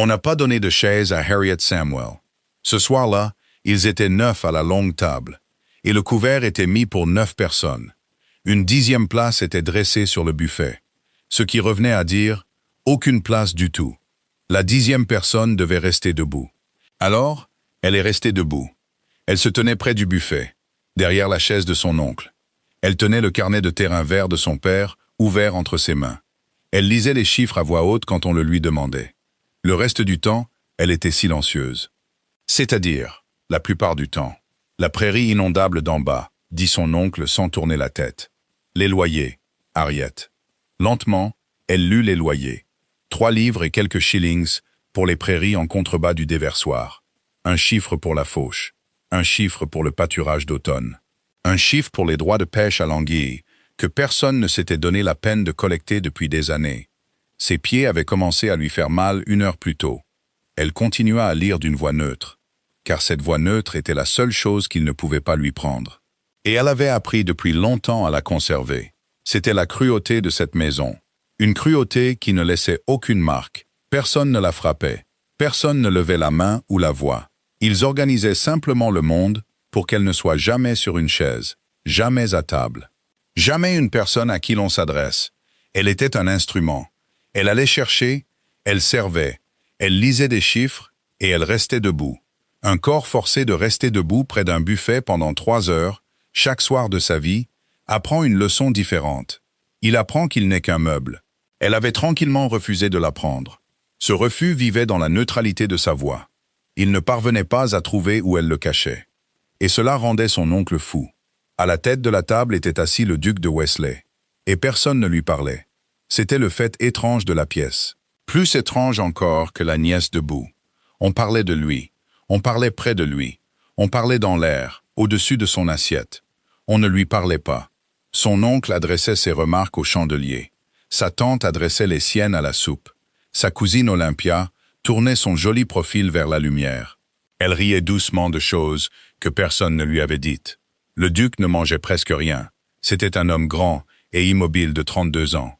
On n'a pas donné de chaise à Harriet Samuel. Ce soir-là, ils étaient 9 à la longue table, et le couvert était mis pour 9 personnes. Une 10e place était dressée sur le buffet, ce qui revenait à dire aucune place du tout. La 10e personne devait rester debout. Alors, elle est restée debout. Elle se tenait près du buffet, derrière la chaise de son oncle. Elle tenait le carnet de terrain vert de son père, ouvert entre ses mains. Elle lisait les chiffres à voix haute quand on le lui demandait. Le reste du temps, elle était silencieuse. C'est-à-dire, la plupart du temps, la prairie inondable d'en bas, dit son oncle sans tourner la tête. Les loyers, Harriet. Lentement, elle lut les loyers. 3 livres et quelques shillings pour les prairies en contrebas du déversoir. Un chiffre pour la fauche. Un chiffre pour le pâturage d'automne. Un chiffre pour les droits de pêche à l'anguille, que personne ne s'était donné la peine de collecter depuis des années. Ses pieds avaient commencé à lui faire mal 1 heure plus tôt. Elle continua à lire d'une voix neutre, car cette voix neutre était la seule chose qu'il ne pouvait pas lui prendre. Et elle avait appris depuis longtemps à la conserver. C'était la cruauté de cette maison. Une cruauté qui ne laissait aucune marque. Personne ne la frappait. Personne ne levait la main ou la voix. Ils organisaient simplement le monde pour qu'elle ne soit jamais sur une chaise, jamais à table. Jamais une personne à qui l'on s'adresse. Elle était un instrument. Elle allait chercher, elle servait, elle lisait des chiffres et elle restait debout. Un corps forcé de rester debout près d'un buffet pendant 3 heures, chaque soir de sa vie, apprend une leçon différente. Il apprend qu'il n'est qu'un meuble. Elle avait tranquillement refusé de l'apprendre. Ce refus vivait dans la neutralité de sa voix. Il ne parvenait pas à trouver où elle le cachait. Et cela rendait son oncle fou. À la tête de la table était assis le duc de Wesley. Et personne ne lui parlait. C'était le fait étrange de la pièce. Plus étrange encore que la nièce debout. On parlait de lui. On parlait près de lui. On parlait dans l'air, au-dessus de son assiette. On ne lui parlait pas. Son oncle adressait ses remarques au chandelier. Sa tante adressait les siennes à la soupe. Sa cousine Olympia tournait son joli profil vers la lumière. Elle riait doucement de choses que personne ne lui avait dites. Le duc ne mangeait presque rien. C'était un homme grand et immobile de 32 ans.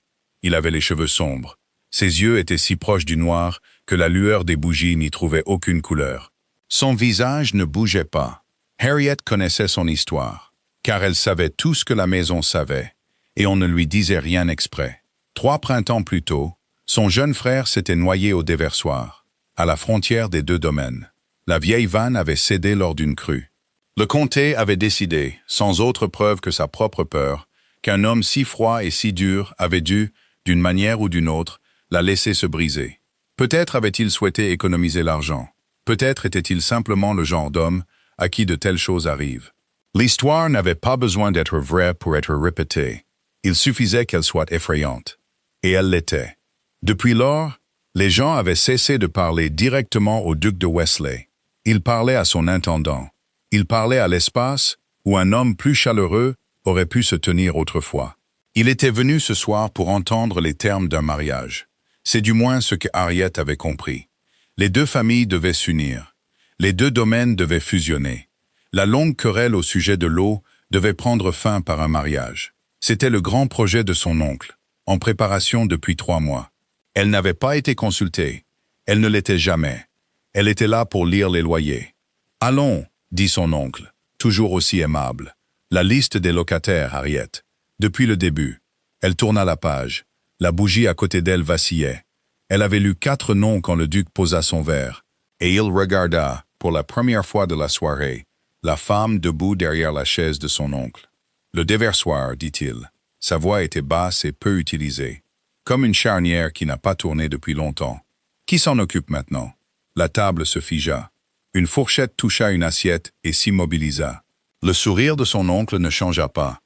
Il avait les cheveux sombres. Ses yeux étaient si proches du noir que la lueur des bougies n'y trouvait aucune couleur. Son visage ne bougeait pas. Harriet connaissait son histoire, car elle savait tout ce que la maison savait, et on ne lui disait rien exprès. 3 printemps plus tôt, son jeune frère s'était noyé au déversoir, à la frontière des 2 domaines. La vieille vanne avait cédé lors d'une crue. Le comté avait décidé, sans autre preuve que sa propre peur, qu'un homme si froid et si dur avait dû, d'une manière ou d'une autre, la laisser se briser. Peut-être avait-il souhaité économiser l'argent. Peut-être était-il simplement le genre d'homme à qui de telles choses arrivent. L'histoire n'avait pas besoin d'être vraie pour être répétée. Il suffisait qu'elle soit effrayante. Et elle l'était. Depuis lors, les gens avaient cessé de parler directement au duc de Wesley. Ils parlaient à son intendant. Ils parlaient à l'espace où un homme plus chaleureux aurait pu se tenir autrefois. Il était venu ce soir pour entendre les termes d'un mariage. C'est du moins ce que Harriet avait compris. Les 2 familles devaient s'unir. Les 2 domaines devaient fusionner. La longue querelle au sujet de l'eau devait prendre fin par un mariage. C'était le grand projet de son oncle, en préparation depuis 3 mois. Elle n'avait pas été consultée. Elle ne l'était jamais. Elle était là pour lire les loyers. « Allons, » dit son oncle, toujours aussi aimable. « La liste des locataires, Harriet. » Depuis le début. Elle tourna la page. La bougie à côté d'elle vacillait. Elle avait lu 4 noms quand le duc posa son verre. Et il regarda, pour la première fois de la soirée, la femme debout derrière la chaise de son oncle. Le déversoir, dit-il. Sa voix était basse et peu utilisée. Comme une charnière qui n'a pas tourné depuis longtemps. Qui s'en occupe maintenant? La table se figea. Une fourchette toucha une assiette et s'immobilisa. Le sourire de son oncle ne changea pas.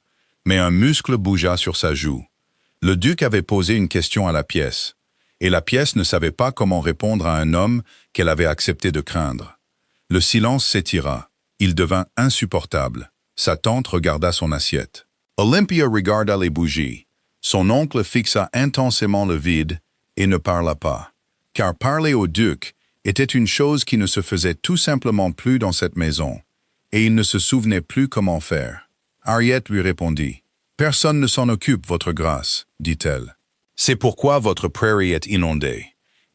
Mais un muscle bougea sur sa joue. Le duc avait posé une question à la pièce, et la pièce ne savait pas comment répondre à un homme qu'elle avait accepté de craindre. Le silence s'étira. Il devint insupportable. Sa tante regarda son assiette. Olympia regarda les bougies. Son oncle fixa intensément le vide et ne parla pas. Car parler au duc était une chose qui ne se faisait tout simplement plus dans cette maison, et il ne se souvenait plus comment faire. Harriet lui répondit. « Personne ne s'en occupe, votre grâce, dit-elle. C'est pourquoi votre prairie est inondée.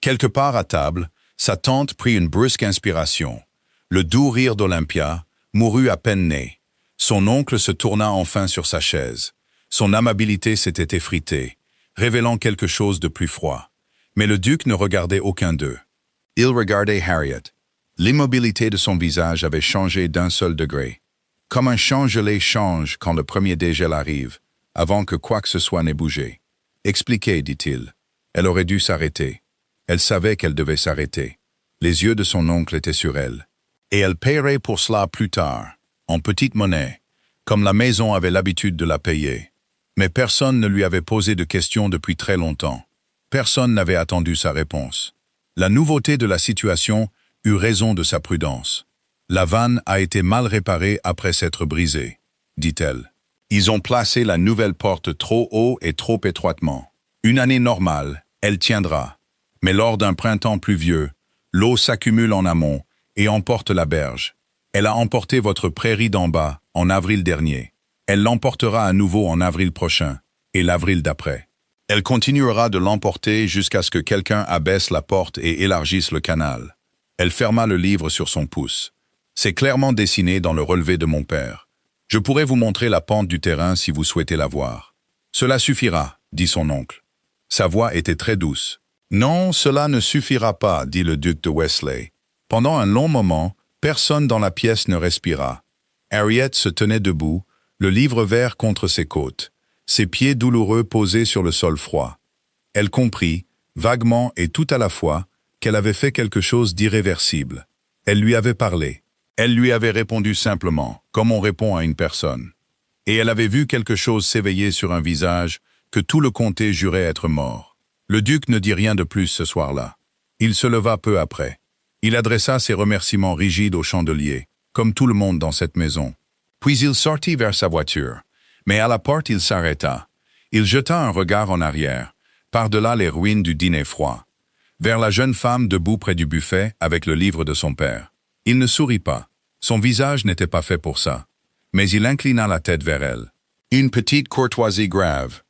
Quelque part à table, Sa tante prit une brusque inspiration. Le doux rire d'Olympia mourut à peine né. Son oncle se tourna enfin sur sa chaise. Son amabilité s'était effritée, révélant quelque chose de plus froid. Mais le duc ne regardait aucun d'eux. Il regardait Harriet. L'immobilité de son visage avait changé d'un seul degré. Comme un champ gelé change quand le premier dégel arrive, avant que quoi que ce soit n'ait bougé. « Expliquez, dit-il. Elle aurait dû s'arrêter. Elle savait qu'elle devait s'arrêter. Les yeux de son oncle étaient sur elle. Et elle paierait pour cela plus tard, en petite monnaie, comme la maison avait l'habitude de la payer. Mais personne ne lui avait posé de questions depuis très longtemps. Personne n'avait attendu sa réponse. La nouveauté de la situation eut raison de sa prudence. La vanne a été mal réparée après s'être brisée, dit-elle. Ils ont placé la nouvelle porte trop haut et trop étroitement. Une année normale, elle tiendra. Mais lors d'un printemps pluvieux, l'eau s'accumule en amont et emporte la berge. Elle a emporté votre prairie d'en bas en avril dernier. Elle l'emportera à nouveau en avril prochain et l'avril d'après. Elle continuera de l'emporter jusqu'à ce que quelqu'un abaisse la porte et élargisse le canal. Elle ferma le livre sur son pouce. C'est clairement dessiné dans le relevé de mon père. Je pourrais vous montrer la pente du terrain si vous souhaitez la voir. Cela suffira, dit son oncle. Sa voix était très douce. Non, cela ne suffira pas, dit le duc de Wesley. Pendant un long moment, personne dans la pièce ne respira. Harriet se tenait debout, le livre vert contre ses côtes, ses pieds douloureux posés sur le sol froid. Elle comprit, vaguement et tout à la fois, qu'elle avait fait quelque chose d'irréversible. Elle lui avait parlé. Elle lui avait répondu simplement, comme on répond à une personne. Et elle avait vu quelque chose s'éveiller sur un visage que tout le comté jurait être mort. Le duc ne dit rien de plus ce soir-là. Il se leva peu après. Il adressa ses remerciements rigides au chandelier, comme tout le monde dans cette maison. Puis il sortit vers sa voiture. Mais à la porte, il s'arrêta. Il jeta un regard en arrière, par-delà les ruines du dîner froid, vers la jeune femme debout près du buffet avec le livre de son père. Il ne sourit pas. Son visage n'était pas fait pour ça. Mais il inclina la tête vers elle. Une petite courtoisie grave.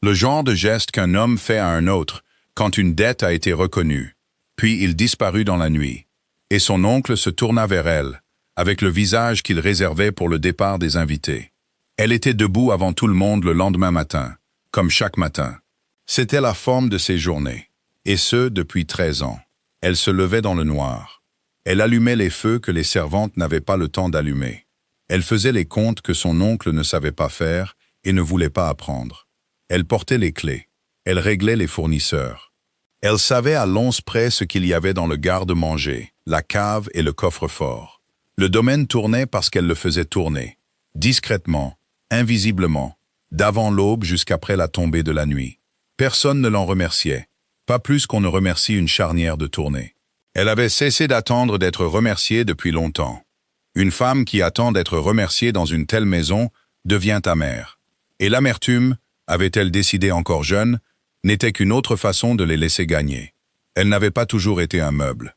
Le genre de geste qu'un homme fait à un autre quand une dette a été reconnue. Puis il disparut dans la nuit. Et son oncle se tourna vers elle, avec le visage qu'il réservait pour le départ des invités. Elle était debout avant tout le monde le lendemain matin, comme chaque matin. C'était la forme de ses journées, et ce, depuis 13 ans. Elle se levait dans le noir. Elle allumait les feux que les servantes n'avaient pas le temps d'allumer. Elle faisait les comptes que son oncle ne savait pas faire et ne voulait pas apprendre. Elle portait les clés. Elle réglait les fournisseurs. Elle savait à l'once près ce qu'il y avait dans le garde-manger, la cave et le coffre-fort. Le domaine tournait parce qu'elle le faisait tourner, discrètement, invisiblement, d'avant l'aube jusqu'après la tombée de la nuit. Personne ne l'en remerciait, pas plus qu'on ne remercie une charnière de tournée. Elle avait cessé d'attendre d'être remerciée depuis longtemps. Une femme qui attend d'être remerciée dans une telle maison devient amère. Et l'amertume, avait-elle décidé encore jeune, n'était qu'une autre façon de les laisser gagner. Elle n'avait pas toujours été un meuble.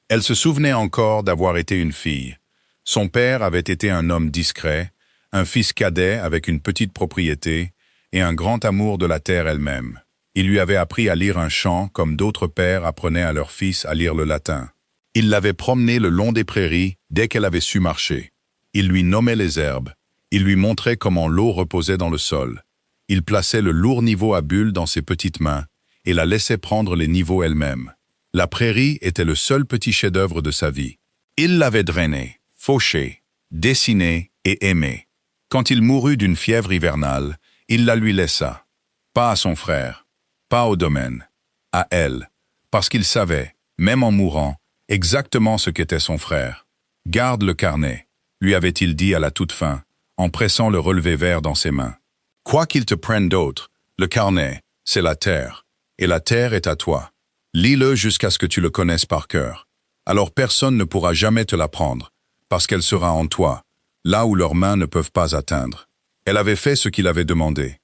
Elle se souvenait encore d'avoir été une fille. Son père avait été un homme discret, un fils cadet avec une petite propriété et un grand amour de la terre elle-même. Il lui avait appris à lire un chant comme d'autres pères apprenaient à leurs fils à lire le latin. Il l'avait promenée le long des prairies dès qu'elle avait su marcher. Il lui nommait les herbes. Il lui montrait comment l'eau reposait dans le sol. Il plaçait le lourd niveau à bulles dans ses petites mains et la laissait prendre les niveaux elle-même. La prairie était le seul petit chef-d'œuvre de sa vie. Il l'avait drainée, fauchée, dessinée et aimée. Quand il mourut d'une fièvre hivernale, il la lui laissa. Pas à son frère, pas au domaine, à elle, parce qu'il savait, même en mourant, exactement ce qu'était son frère. « Garde le carnet », lui avait-il dit à la toute fin, en pressant le relevé vert dans ses mains. « Quoi qu'il te prenne d'autre, le carnet, c'est la terre, et la terre est à toi. Lis-le jusqu'à ce que tu le connaisses par cœur. Alors personne ne pourra jamais te la prendre, parce qu'elle sera en toi, là où leurs mains ne peuvent pas atteindre. » Elle avait fait ce qu'il avait demandé.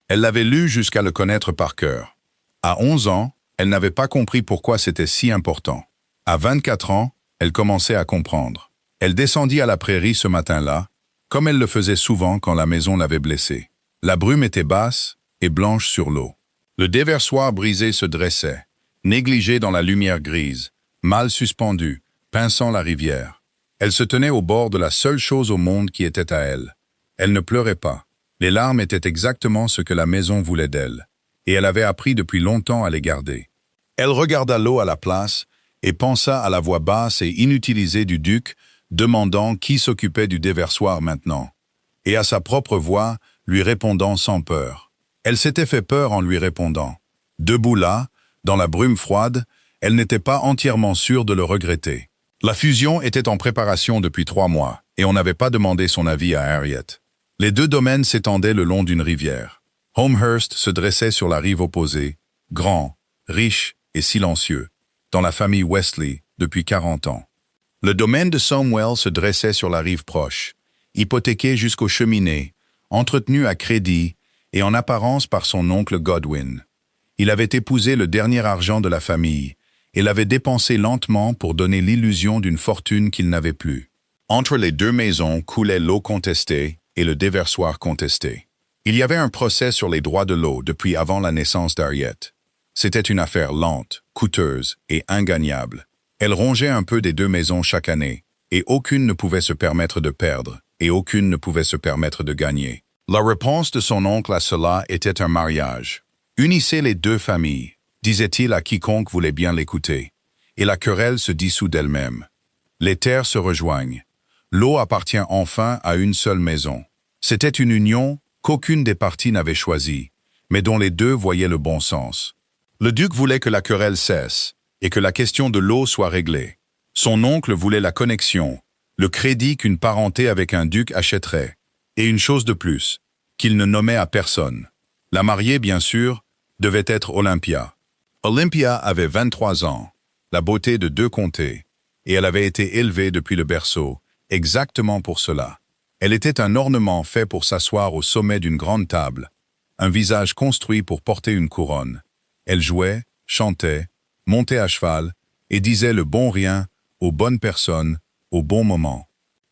Elle l'avait lu jusqu'à le connaître par cœur. À 11 ans, elle n'avait pas compris pourquoi c'était si important. À 24 ans, elle commençait à comprendre. Elle descendit à la prairie ce matin-là, comme elle le faisait souvent quand la maison l'avait blessée. La brume était basse et blanche sur l'eau. Le déversoir brisé se dressait, négligé dans la lumière grise, mal suspendue, pinçant la rivière. Elle se tenait au bord de la seule chose au monde qui était à elle. Elle ne pleurait pas. Les larmes étaient exactement ce que la maison voulait d'elle, et elle avait appris depuis longtemps à les garder. Elle regarda l'eau à la place et pensa à la voix basse et inutilisée du duc demandant qui s'occupait du déversoir maintenant, et à sa propre voix lui répondant sans peur. Elle s'était fait peur en lui répondant. Debout là, dans la brume froide, elle n'était pas entièrement sûre de le regretter. La fusion était en préparation depuis 3 mois, et on n'avait pas demandé son avis à Harriet. Les 2 domaines s'étendaient le long d'une rivière. Homehurst se dressait sur la rive opposée, grand, riche et silencieux, dans la famille Wesley depuis 40 ans. Le domaine de Somewell se dressait sur la rive proche, hypothéqué jusqu'aux cheminées, entretenu à crédit et en apparence par son oncle Godwin. Il avait épousé le dernier argent de la famille et l'avait dépensé lentement pour donner l'illusion d'une fortune qu'il n'avait plus. Entre les 2 maisons coulait l'eau contestée et le déversoir contesté. Il y avait un procès sur les droits de l'eau depuis avant la naissance d'Harriet. C'était une affaire lente, coûteuse et ingagnable. Elle rongeait un peu des 2 maisons chaque année, et aucune ne pouvait se permettre de perdre, et aucune ne pouvait se permettre de gagner. La réponse de son oncle à cela était un mariage. Unissez les 2 familles, disait-il à quiconque voulait bien l'écouter, et la querelle se dissout d'elle-même. Les terres se rejoignent. L'eau appartient enfin à une seule maison. C'était une union qu'aucune des parties n'avait choisie, mais dont les 2 voyaient le bon sens. Le duc voulait que la querelle cesse, et que la question de l'eau soit réglée. Son oncle voulait la connexion, le crédit qu'une parenté avec un duc achèterait, et une chose de plus, qu'il ne nommait à personne. La mariée, bien sûr, devait être Olympia. Olympia avait 23 ans, la beauté de 2 comtés, et elle avait été élevée depuis le berceau, exactement pour cela. Elle était un ornement fait pour s'asseoir au sommet d'une grande table, un visage construit pour porter une couronne. Elle jouait, chantait, montait à cheval et disait le bon rien aux bonnes personnes, au bon moment.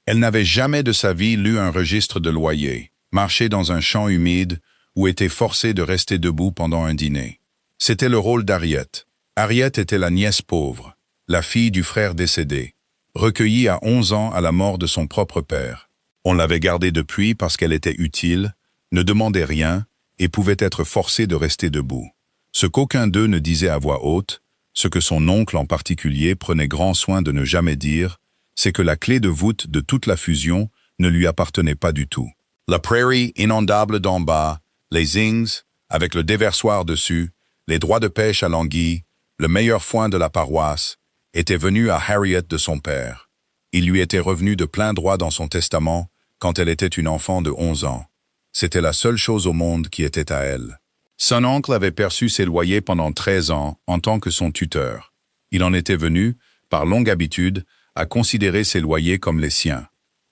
Elle n'avait jamais de sa vie lu un registre de loyer, marché dans un champ humide ou été forcée de rester debout pendant un dîner. C'était le rôle d'Harriet. Harriet était la nièce pauvre, la fille du frère décédé, recueillie à 11 ans à la mort de son propre père. On l'avait gardée depuis parce qu'elle était utile, ne demandait rien et pouvait être forcée de rester debout. Ce qu'aucun d'eux ne disait à voix haute, ce que son oncle en particulier prenait grand soin de ne jamais dire, c'est que la clé de voûte de toute la fusion ne lui appartenait pas du tout. La prairie inondable d'en bas, les Ings, avec le déversoir dessus, les droits de pêche à l'anguille, le meilleur foin de la paroisse, étaient venus à Harriet de son père. Il lui était revenu de plein droit dans son testament quand elle était une enfant de 11 ans. C'était la seule chose au monde qui était à elle. Son oncle avait perçu ses loyers pendant 13 ans en tant que son tuteur. Il en était venu, par longue habitude, à considérer ses loyers comme les siens.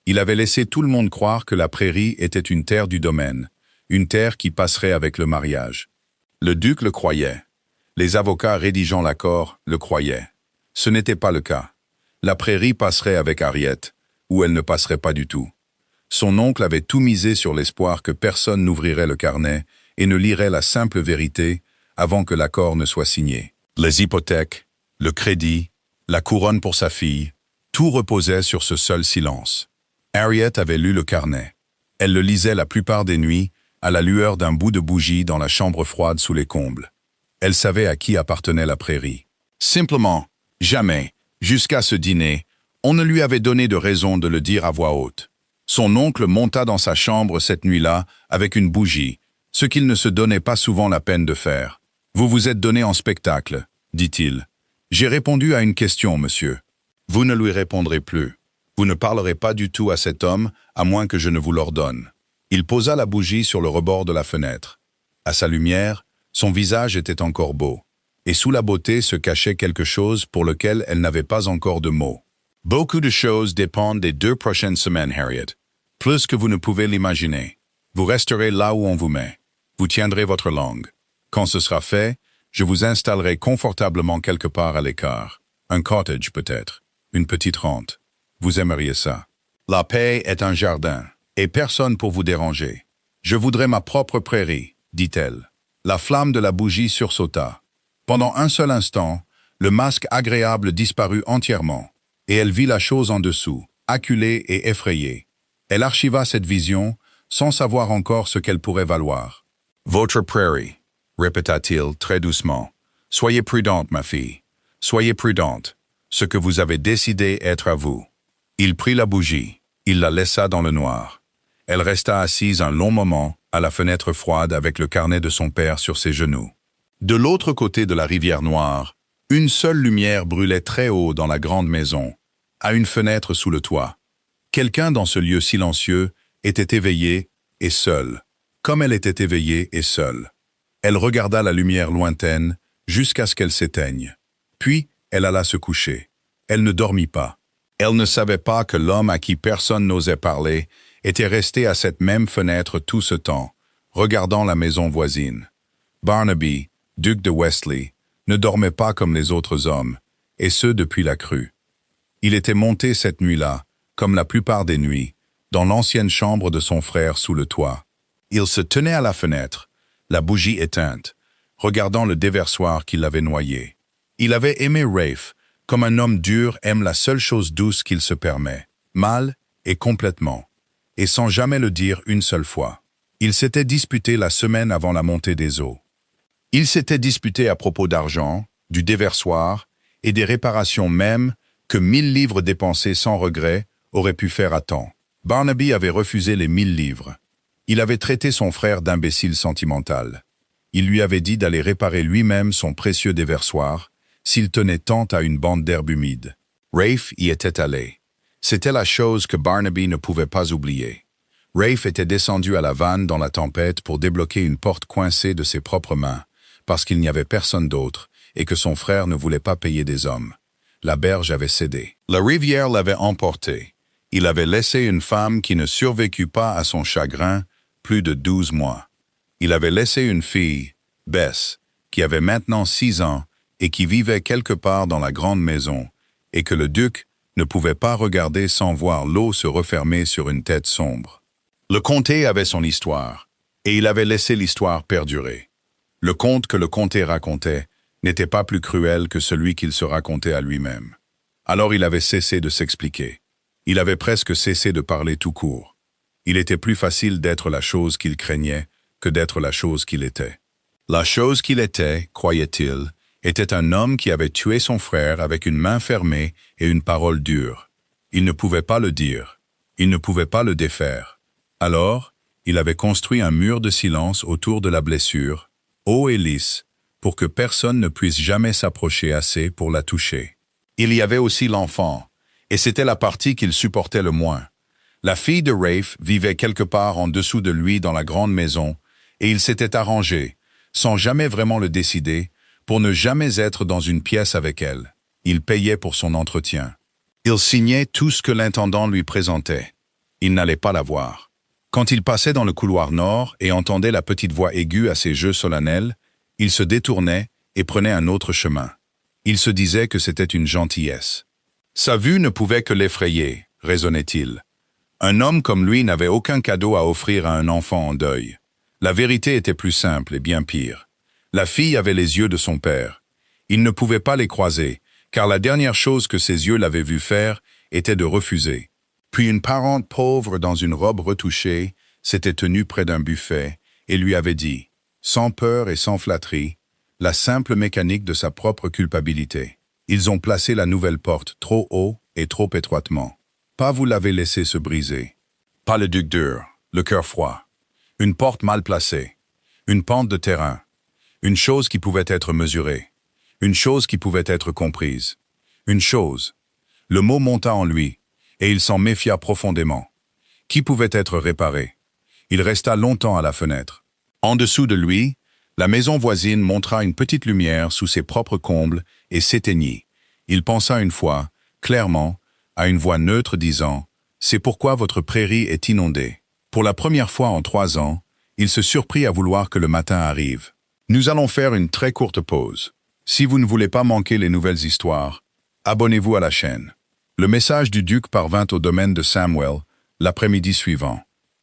Il avait laissé tout le monde croire que la prairie était une terre du domaine, une terre qui passerait avec le mariage. Le duc le croyait. Les avocats rédigeant l'accord le croyaient. Ce n'était pas le cas. La prairie passerait avec Harriet, ou elle ne passerait pas du tout. Son oncle avait tout misé sur l'espoir que personne n'ouvrirait le carnet et ne lirait la simple vérité avant que l'accord ne soit signé. Les hypothèques, le crédit, la couronne pour sa fille, tout reposait sur ce seul silence. Harriet avait lu le carnet. Elle le lisait la plupart des nuits, à la lueur d'un bout de bougie dans la chambre froide sous les combles. Elle savait à qui appartenait la prairie. Simplement, jamais, jusqu'à ce dîner, on ne lui avait donné de raison de le dire à voix haute. Son oncle monta dans sa chambre cette nuit-là avec une bougie, ce qu'il ne se donnait pas souvent la peine de faire. « Vous vous êtes donné en spectacle, dit-il. J'ai répondu à une question, monsieur. Vous ne lui répondrez plus. Vous ne parlerez pas du tout à cet homme, à moins que je ne vous l'ordonne. » Il posa la bougie sur le rebord de la fenêtre. À sa lumière, son visage était encore beau, et sous la beauté se cachait quelque chose pour lequel elle n'avait pas encore de mots. « Beaucoup de choses dépendent des 2 prochaines semaines, Harriet. Plus que vous ne pouvez l'imaginer. Vous resterez là où on vous met. Vous tiendrez votre langue. Quand ce sera fait, je vous installerai confortablement quelque part à l'écart. Un cottage peut-être, une petite rente. Vous aimeriez ça. La paix est un jardin, et personne pour vous déranger. Je voudrais ma propre prairie, dit-elle. La flamme de la bougie sursauta. Pendant un seul instant, Le masque agréable disparut entièrement, et elle vit la chose en dessous, acculée et effrayée. Elle archiva cette vision, sans savoir encore ce qu'elle pourrait valoir. « Votre prairie », répéta-t-il très doucement. « Soyez prudente, ma fille. Soyez prudente. Ce que vous avez décidé être à vous. » Il prit la bougie. Il la laissa dans le noir. Elle resta assise un long moment, à la fenêtre froide avec le carnet de son père sur ses genoux. De l'autre côté de la rivière Noire, une seule lumière brûlait très haut dans la grande maison, à une fenêtre sous le toit. Quelqu'un dans ce lieu silencieux était éveillé et seul, comme elle était éveillée et seule. Elle regarda la lumière lointaine jusqu'à ce qu'elle s'éteigne. Puis, elle alla se coucher. Elle ne dormit pas. Elle ne savait pas que l'homme à qui personne n'osait parler était resté à cette même fenêtre tout ce temps, regardant la maison voisine. Barnaby, duc de Westley, ne dormait pas comme les autres hommes, et ce depuis la crue. Il était monté cette nuit-là, comme la plupart des nuits, dans l'ancienne chambre de son frère sous le toit. Il se tenait à la fenêtre, la bougie éteinte, regardant le déversoir qui l'avait noyé. Il avait aimé Rafe, comme un homme dur aime la seule chose douce qu'il se permet, mal et complètement, et sans jamais le dire une seule fois. Il s'était disputé la semaine avant la montée des eaux. Il s'était disputé à propos d'argent, du déversoir et des réparations mêmes que 1000 livres dépensés sans regret auraient pu faire à temps. Barnaby avait refusé les 1000 livres. Il avait traité son frère d'imbécile sentimental. Il lui avait dit d'aller réparer lui-même son précieux déversoir s'il tenait tant à une bande d'herbe humide. Rafe y était allé. C'était la chose que Barnaby ne pouvait pas oublier. Rafe était descendu à la vanne dans la tempête pour débloquer une porte coincée de ses propres mains, parce qu'il n'y avait personne d'autre et que son frère ne voulait pas payer des hommes. La berge avait cédé. La rivière l'avait emporté. Il avait laissé une femme qui ne survécut pas à son chagrin plus de 12 mois. Il avait laissé une fille, Bess, qui avait maintenant 6 ans et qui vivait quelque part dans la grande maison, et que le duc ne pouvait pas regarder sans voir l'eau se refermer sur une tête sombre. Le comté avait son histoire, et il avait laissé l'histoire perdurer. Le conte que le comté racontait n'était pas plus cruel que celui qu'il se racontait à lui-même. Alors il avait cessé de s'expliquer. Il avait presque cessé de parler tout court. Il était plus facile d'être la chose qu'il craignait que d'être la chose qu'il était. La chose qu'il était, croyait-il, était un homme qui avait tué son frère avec une main fermée et une parole dure. Il ne pouvait pas le dire. Il ne pouvait pas le défaire. Alors, il avait construit un mur de silence autour de la blessure, haut et lisse, pour que personne ne puisse jamais s'approcher assez pour la toucher. Il y avait aussi l'enfant, et c'était la partie qu'il supportait le moins. La fille de Rafe vivait quelque part en dessous de lui dans la grande maison, et il s'était arrangé, sans jamais vraiment le décider, pour ne jamais être dans une pièce avec elle. Il payait pour son entretien. Il signait tout ce que l'intendant lui présentait. Il n'allait pas la voir. Quand il passait dans le couloir nord et entendait la petite voix aiguë à ses jeux solennels, il se détournait et prenait un autre chemin. Il se disait que c'était une gentillesse. Sa vue ne pouvait que l'effrayer, raisonnait-il. Un homme comme lui n'avait aucun cadeau à offrir à un enfant en deuil. La vérité était plus simple et bien pire. La fille avait les yeux de son père. Il ne pouvait pas les croiser, car la dernière chose que ses yeux l'avaient vu faire était de refuser. Puis une parente pauvre dans une robe retouchée s'était tenue près d'un buffet et lui avait dit, sans peur et sans flatterie, la simple mécanique de sa propre culpabilité. Ils ont placé la nouvelle porte trop haut et trop étroitement. Pas vous l'avez laissé se briser. Pas le duc dur, le cœur froid. Une porte mal placée. Une pente de terrain. Une chose qui pouvait être mesurée. Une chose qui pouvait être comprise. Une chose. Le mot monta en lui, et il s'en méfia profondément. Qui pouvait être réparé? Il resta longtemps à la fenêtre. En dessous de lui, la maison voisine montra une petite lumière sous ses propres combles et s'éteignit. Il pensa une fois, clairement, à une voix neutre disant « C'est pourquoi votre prairie est inondée ». Pour la première fois en 3 ans, il se surprit à vouloir que le matin arrive. Nous allons faire une très courte pause. Si vous ne voulez pas manquer les nouvelles histoires, abonnez-vous à la chaîne. Le message du duc parvint au domaine de Samwell l'après-midi suivant.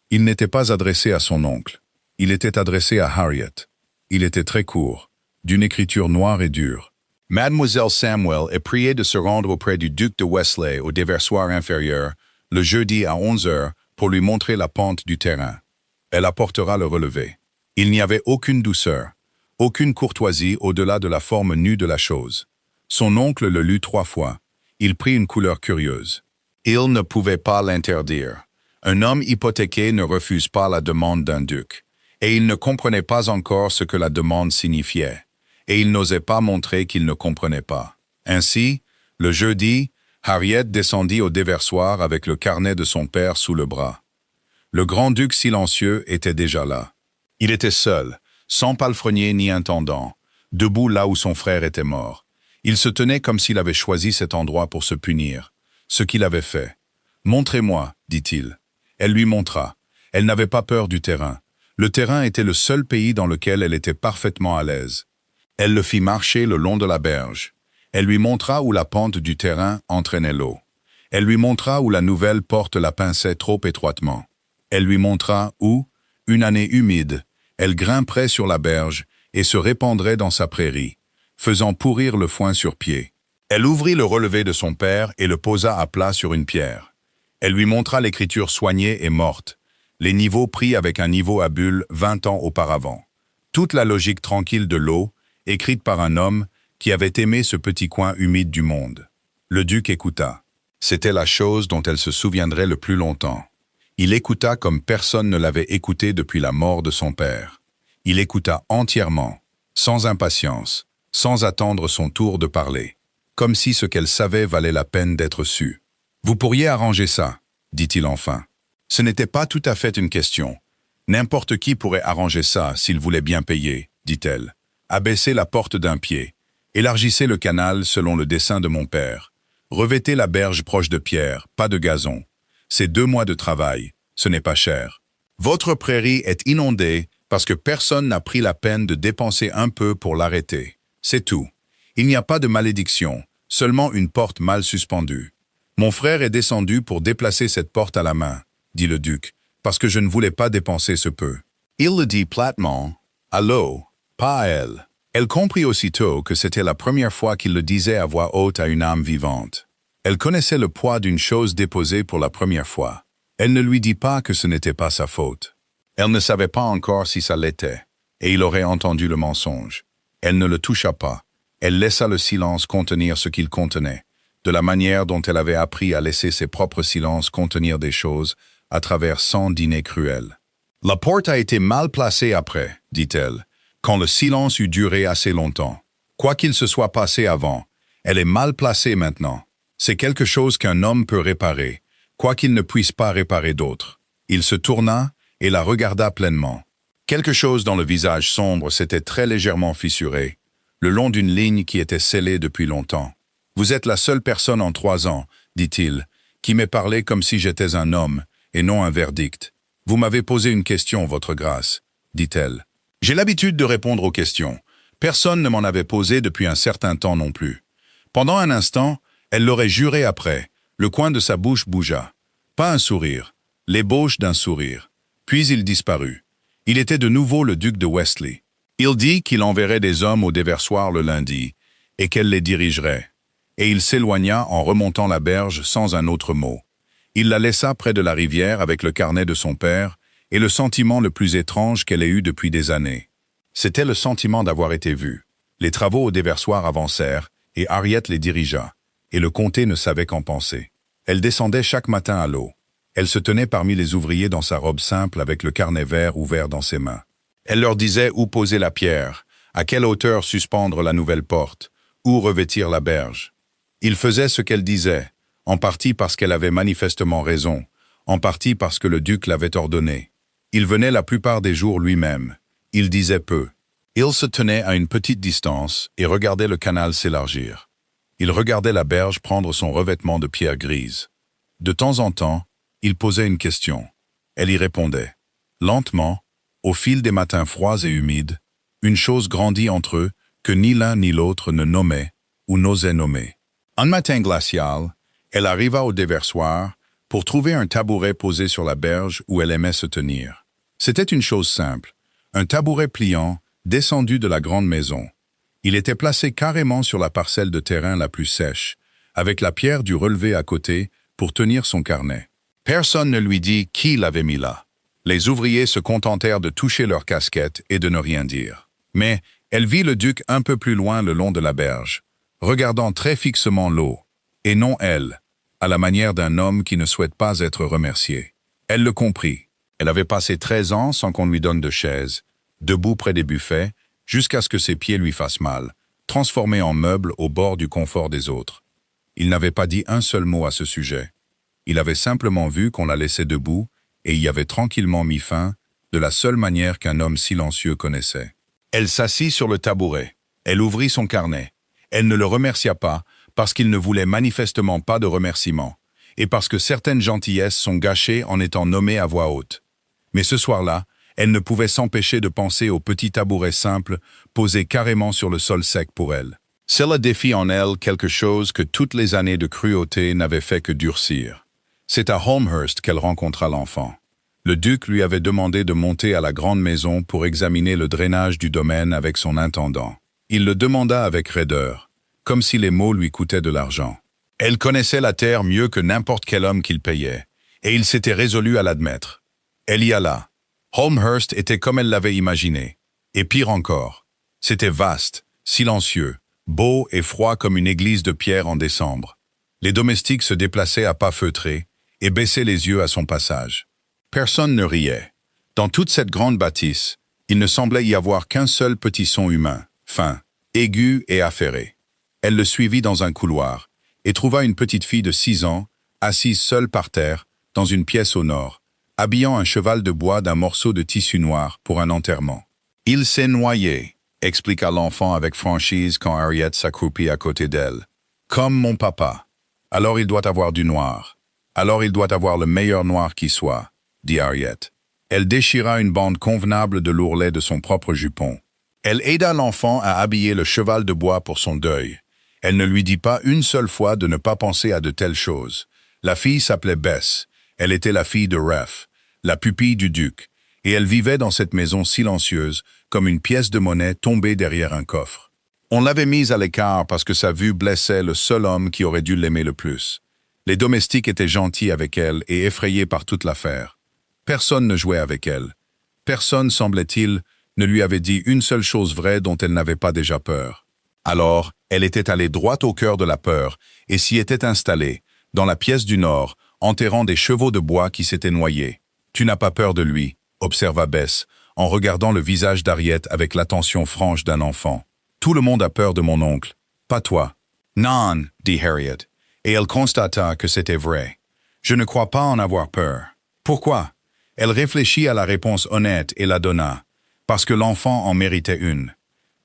Il n'était pas adressé à son oncle. Il était adressé à Harriet. Il était très court, d'une écriture noire et dure. Mademoiselle Samuel est priée de se rendre auprès du duc de Wesley au déversoir inférieur le jeudi à 11 heures pour lui montrer la pente du terrain. Elle apportera le relevé. Il n'y avait aucune douceur, aucune courtoisie au-delà de la forme nue de la chose. Son oncle le lut 3 fois. Il prit une couleur curieuse. Il ne pouvait pas l'interdire. Un homme hypothéqué ne refuse pas la demande d'un duc. Et il ne comprenait pas encore ce que la demande signifiait. Et il n'osait pas montrer qu'il ne comprenait pas. Ainsi, le jeudi, Harriet descendit au déversoir avec le carnet de son père sous le bras. Le grand-duc silencieux était déjà là. Il était seul, sans palefrenier ni intendant, debout là où son frère était mort. Il se tenait comme s'il avait choisi cet endroit pour se punir, ce qu'il avait fait. « Montrez-moi », dit-il. Elle lui montra. Elle n'avait pas peur du terrain. Le terrain était le seul pays dans lequel elle était parfaitement à l'aise. Elle le fit marcher le long de la berge. Elle lui montra où la pente du terrain entraînait l'eau. Elle lui montra où la nouvelle porte la pinçait trop étroitement. Elle lui montra où, une année humide, elle grimperait sur la berge et se répandrait dans sa prairie, faisant pourrir le foin sur pied. Elle ouvrit le relevé de son père et le posa à plat sur une pierre. Elle lui montra l'écriture soignée et morte, les niveaux pris avec un niveau à bulle 20 ans auparavant. Toute la logique tranquille de l'eau, écrite par un homme qui avait aimé ce petit coin humide du monde. Le duc écouta. C'était la chose dont elle se souviendrait le plus longtemps. Il écouta comme personne ne l'avait écouté depuis la mort de son père. Il écouta entièrement, sans impatience, sans attendre son tour de parler, comme si ce qu'elle savait valait la peine d'être su. « Vous pourriez arranger ça », dit-il enfin. Ce n'était pas tout à fait une question. N'importe qui pourrait arranger ça s'il voulait bien payer, dit-elle. Abaissez la porte d'un pied. Élargissez le canal selon le dessin de mon père. Revêtez la berge proche de pierre, pas de gazon. C'est 2 mois de travail. Ce n'est pas cher. Votre prairie est inondée parce que personne n'a pris la peine de dépenser un peu pour l'arrêter. C'est tout. Il n'y a pas de malédiction, seulement une porte mal suspendue. Mon frère est descendu pour déplacer cette porte à la main, dit le duc, parce que je ne voulais pas dépenser ce peu. Il le dit platement, à l'eau, pas à elle. Elle comprit aussitôt que c'était la première fois qu'il le disait à voix haute à une âme vivante. Elle connaissait le poids d'une chose déposée pour la première fois. Elle ne lui dit pas que ce n'était pas sa faute. Elle ne savait pas encore si ça l'était, et il aurait entendu le mensonge. Elle ne le toucha pas. Elle laissa le silence contenir ce qu'il contenait, de la manière dont elle avait appris à laisser ses propres silences contenir des choses à travers 100 dîners cruels. « La porte a été mal placée après, dit-elle, quand le silence eut duré assez longtemps. Quoi qu'il se soit passé avant, elle est mal placée maintenant. C'est quelque chose qu'un homme peut réparer, quoi qu'il ne puisse pas réparer d'autres. » Il se tourna et la regarda pleinement. Quelque chose dans le visage sombre s'était très légèrement fissuré, le long d'une ligne qui était scellée depuis longtemps. « Vous êtes la seule personne en 3 ans, dit-il, qui m'ait parlé comme si j'étais un homme, et non un verdict. Vous m'avez posé une question, votre grâce, dit-elle. J'ai l'habitude de répondre aux questions. Personne ne m'en avait posé depuis un certain temps non plus. Pendant un instant, elle l'aurait juré après. Le coin de sa bouche bougea. Pas un sourire, l'ébauche d'un sourire. Puis il disparut. Il était de nouveau le duc de Wesley. Il dit qu'il enverrait des hommes au déversoir le lundi, et qu'elle les dirigerait. Et il s'éloigna en remontant la berge sans un autre mot. Il la laissa près de la rivière avec le carnet de son père et le sentiment le plus étrange qu'elle ait eu depuis des années. C'était le sentiment d'avoir été vue. Les travaux au déversoir avancèrent et Harriet les dirigea, et le comté ne savait qu'en penser. Elle descendait chaque matin à l'eau. Elle se tenait parmi les ouvriers dans sa robe simple avec le carnet vert ouvert dans ses mains. Elle leur disait où poser la pierre, à quelle hauteur suspendre la nouvelle porte, où revêtir la berge. Il faisait ce qu'elle disait, en partie parce qu'elle avait manifestement raison, en partie parce que le duc l'avait ordonné. Il venait la plupart des jours lui-même. Il disait peu. Il se tenait à une petite distance et regardait le canal s'élargir. Il regardait la berge prendre son revêtement de pierre grise. De temps en temps, il posait une question. Elle y répondait. Lentement, au fil des matins froids et humides, une chose grandit entre eux que ni l'un ni l'autre ne nommait ou n'osait nommer. Un matin glacial, elle arriva au déversoir pour trouver un tabouret posé sur la berge où elle aimait se tenir. C'était une chose simple, un tabouret pliant descendu de la grande maison. Il était placé carrément sur la parcelle de terrain la plus sèche, avec la pierre du relevé à côté pour tenir son carnet. Personne ne lui dit qui l'avait mis là. Les ouvriers se contentèrent de toucher leur casquette et de ne rien dire. Mais elle vit le duc un peu plus loin le long de la berge, regardant très fixement l'eau, et non elle, à la manière d'un homme qui ne souhaite pas être remercié. Elle le comprit. Elle avait passé 13 ans sans qu'on lui donne de chaise, debout près des buffets, jusqu'à ce que ses pieds lui fassent mal, transformés en meubles au bord du confort des autres. Il n'avait pas dit un seul mot à ce sujet. Il avait simplement vu qu'on la laissait debout et y avait tranquillement mis fin, de la seule manière qu'un homme silencieux connaissait. Elle s'assit sur le tabouret. Elle ouvrit son carnet. Elle ne le remercia pas parce qu'il ne voulait manifestement pas de remerciements et parce que certaines gentillesses sont gâchées en étant nommées à voix haute. Mais ce soir-là, elle ne pouvait s'empêcher de penser au petit tabouret simple posé carrément sur le sol sec pour elle. Cela défie en elle quelque chose que toutes les années de cruauté n'avaient fait que durcir. C'est à Holmhurst qu'elle rencontra l'enfant. Le duc lui avait demandé de monter à la grande maison pour examiner le drainage du domaine avec son intendant. Il le demanda avec raideur, comme si les mots lui coûtaient de l'argent. Elle connaissait la terre mieux que n'importe quel homme qu'il payait, et il s'était résolu à l'admettre. Elle y alla. Holmhurst était comme elle l'avait imaginé. Et pire encore, c'était vaste, silencieux, beau et froid comme une église de pierre en décembre. Les domestiques se déplaçaient à pas feutrés et baissaient les yeux à son passage. Personne ne riait. Dans toute cette grande bâtisse, il ne semblait y avoir qu'un seul petit son humain, fin, aigu et affairé. Elle le suivit dans un couloir et trouva une petite fille de 6 ans, assise seule par terre, dans une pièce au nord, habillant un cheval de bois d'un morceau de tissu noir pour un enterrement. « Il s'est noyé », expliqua l'enfant avec franchise quand Harriet s'accroupit à côté d'elle. « Comme mon papa. Alors il doit avoir du noir. Alors il doit avoir le meilleur noir qui soit, » dit Harriet. Elle déchira une bande convenable de l'ourlet de son propre jupon. Elle aida l'enfant à habiller le cheval de bois pour son deuil. Elle ne lui dit pas une seule fois de ne pas penser à de telles choses. La fille s'appelait Bess. Elle était la fille de Ref, la pupille du duc, et elle vivait dans cette maison silencieuse, comme une pièce de monnaie tombée derrière un coffre. On l'avait mise à l'écart parce que sa vue blessait le seul homme qui aurait dû l'aimer le plus. Les domestiques étaient gentils avec elle et effrayés par toute l'affaire. Personne ne jouait avec elle. Personne, semblait-il, ne lui avait dit une seule chose vraie dont elle n'avait pas déjà peur. Alors, elle était allée droit au cœur de la peur et s'y était installée, dans la pièce du nord, enterrant des chevaux de bois qui s'étaient noyés. « Tu n'as pas peur de lui », observa Bess, en regardant le visage d'Harriet avec l'attention franche d'un enfant. « Tout le monde a peur de mon oncle, pas toi. »« Non », dit Harriet, et elle constata que c'était vrai. « Je ne crois pas en avoir peur. »« Pourquoi ?» Elle réfléchit à la réponse honnête et la donna. « Parce que l'enfant en méritait une.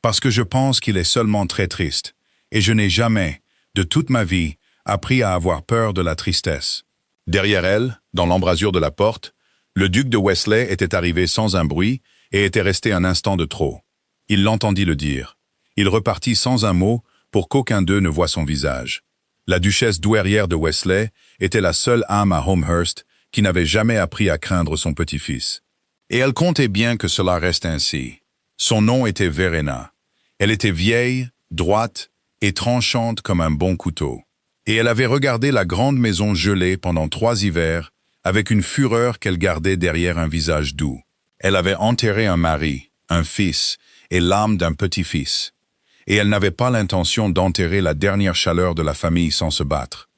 Parce que je pense qu'il est seulement très triste, et je n'ai jamais, de toute ma vie, appris à avoir peur de la tristesse. » Derrière elle, dans l'embrasure de la porte, le duc de Wesley était arrivé sans un bruit et était resté un instant de trop. Il l'entendit le dire. Il repartit sans un mot pour qu'aucun d'eux ne voie son visage. La duchesse douairière de Wesley était la seule âme à Holmhurst qui n'avait jamais appris à craindre son petit-fils. Et elle comptait bien que cela reste ainsi. Son nom était Verena. Elle était vieille, droite et tranchante comme un bon couteau. Et elle avait regardé la grande maison gelée pendant 3 hivers avec une fureur qu'elle gardait derrière un visage doux. Elle avait enterré un mari, un fils et l'âme d'un petit-fils. Et elle n'avait pas l'intention d'enterrer la dernière chaleur de la famille sans se battre.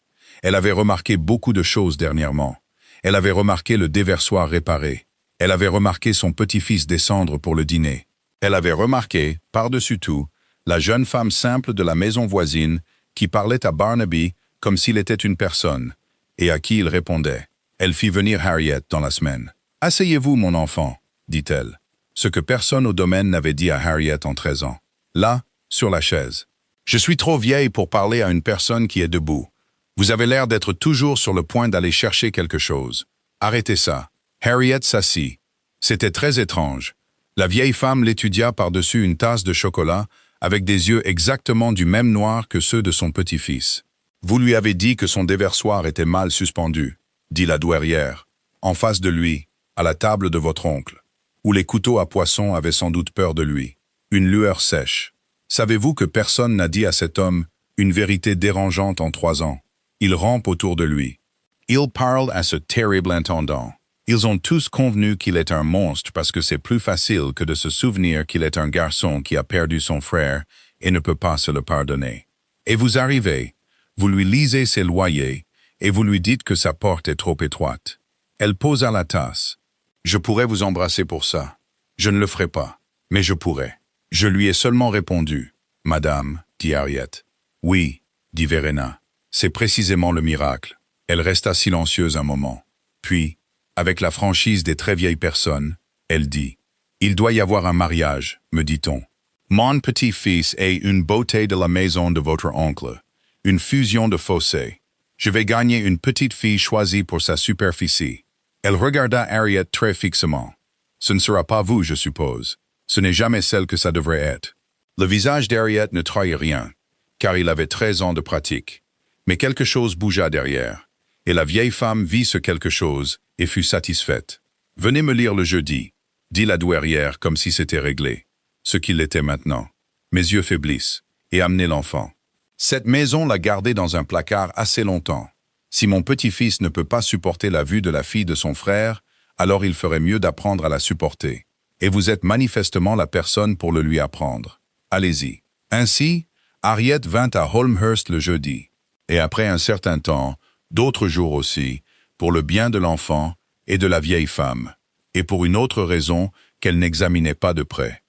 Elle avait remarqué beaucoup de choses dernièrement. Elle avait remarqué le déversoir réparé. Elle avait remarqué son petit-fils descendre pour le dîner. Elle avait remarqué, par-dessus tout, la jeune femme simple de la maison voisine qui parlait à Barnaby comme s'il était une personne, et à qui il répondait. Elle fit venir Harriet dans la semaine. « Asseyez-vous, mon enfant, » dit-elle, ce que personne au domaine n'avait dit à Harriet en 13 ans. Là, sur la chaise. « Je suis trop vieille pour parler à une personne qui est debout. Vous avez l'air d'être toujours sur le point d'aller chercher quelque chose. Arrêtez ça. » Harriet s'assit. C'était très étrange. La vieille femme l'étudia par-dessus une tasse de chocolat avec des yeux exactement du même noir que ceux de son petit-fils. « Vous lui avez dit que son déversoir était mal suspendu, » dit la douairière, en face de lui, à la table de votre oncle, où les couteaux à poisson avaient sans doute peur de lui. Une lueur sèche. Savez-vous que personne n'a dit à cet homme une vérité dérangeante en 3 ans? Il rampe autour de lui. Il parle à ce terrible intendant. Ils ont tous convenu qu'il est un monstre parce que c'est plus facile que de se souvenir qu'il est un garçon qui a perdu son frère et ne peut pas se le pardonner. Et vous arrivez, vous lui lisez ses loyers et vous lui dites que sa porte est trop étroite. Elle posa la tasse. Je pourrais vous embrasser pour ça. Je ne le ferai pas, mais je pourrais. Je lui ai seulement répondu. Madame, dit Harriet. Oui, dit Verena. C'est précisément le miracle. Elle resta silencieuse un moment. Puis, avec la franchise des très vieilles personnes, elle dit « Il doit y avoir un mariage, me dit-on. Mon petit-fils est une beauté de la maison de votre oncle, une fusion de fossés. Je vais gagner une petite fille choisie pour sa superficie. » Elle regarda Harriet très fixement. « Ce ne sera pas vous, je suppose. Ce n'est jamais celle que ça devrait être. » Le visage d'Harriet ne trahit rien, car il avait 13 ans de pratique. Mais quelque chose bougea derrière, et la vieille femme vit ce quelque chose et fut satisfaite. « Venez me lire le jeudi, » dit la douairière comme si c'était réglé. Ce qu'il était maintenant. Mes yeux faiblissent, et amenez l'enfant. Cette maison l'a gardé dans un placard assez longtemps. Si mon petit-fils ne peut pas supporter la vue de la fille de son frère, alors il ferait mieux d'apprendre à la supporter. Et vous êtes manifestement la personne pour le lui apprendre. Allez-y. Ainsi, Harriet vint à Holmhurst le jeudi. Et après un certain temps, d'autres jours aussi, pour le bien de l'enfant et de la vieille femme, et pour une autre raison qu'elle n'examinait pas de près.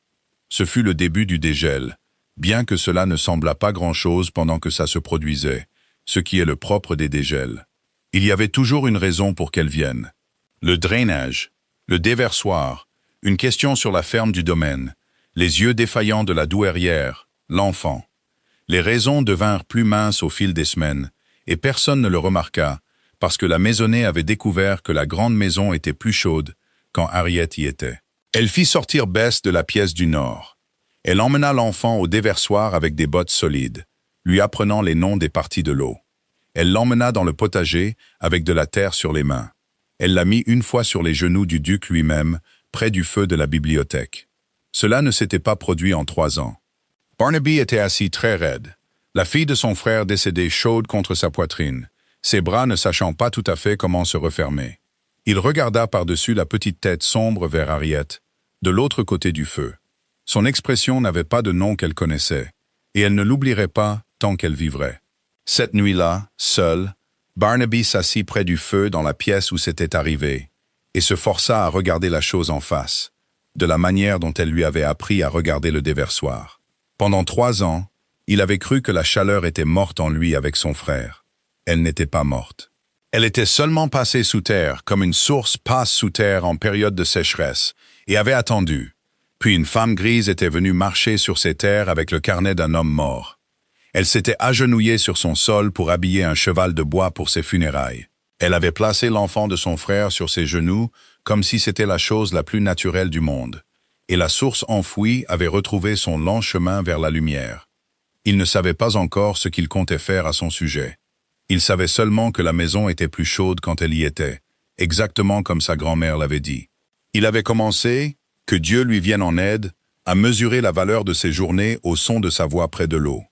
Ce fut le début du dégel, bien que cela ne semblât pas grand-chose pendant que ça se produisait, ce qui est le propre des dégels. Il y avait toujours une raison pour qu'elles viennent. Le drainage, le déversoir, une question sur la ferme du domaine, les yeux défaillants de la douairière, l'enfant. Les raisons devinrent plus minces au fil des semaines, et personne ne le remarqua, parce que la maisonnée avait découvert que la grande maison était plus chaude quand Harriet y était. Elle fit sortir Bess de la pièce du nord. Elle emmena l'enfant au déversoir avec des bottes solides, lui apprenant les noms des parties de l'eau. Elle l'emmena dans le potager avec de la terre sur les mains. Elle la mit une fois sur les genoux du duc lui-même, près du feu de la bibliothèque. Cela ne s'était pas produit en 3 ans. Barnaby était assis très raide, la fille de son frère décédée chaude contre sa poitrine, ses bras ne sachant pas tout à fait comment se refermer. Il regarda par-dessus la petite tête sombre vers Harriet, de l'autre côté du feu. Son expression n'avait pas de nom qu'elle connaissait, et elle ne l'oublierait pas tant qu'elle vivrait. Cette nuit-là, seul, Barnaby s'assit près du feu dans la pièce où c'était arrivé, et se força à regarder la chose en face, de la manière dont elle lui avait appris à regarder le déversoir. Pendant 3 ans, il avait cru que la chaleur était morte en lui avec son frère. Elle n'était pas morte. Elle était seulement passée sous terre, comme une source passe sous terre en période de sécheresse, et avait attendu. Puis une femme grise était venue marcher sur ces terres avec le carnet d'un homme mort. Elle s'était agenouillée sur son sol pour habiller un cheval de bois pour ses funérailles. Elle avait placé l'enfant de son frère sur ses genoux, comme si c'était la chose la plus naturelle du monde. Et la source enfouie avait retrouvé son lent chemin vers la lumière. Il ne savait pas encore ce qu'il comptait faire à son sujet. Il savait seulement que la maison était plus chaude quand elle y était, exactement comme sa grand-mère l'avait dit. Il avait commencé, que Dieu lui vienne en aide, à mesurer la valeur de ses journées au son de sa voix près de l'eau.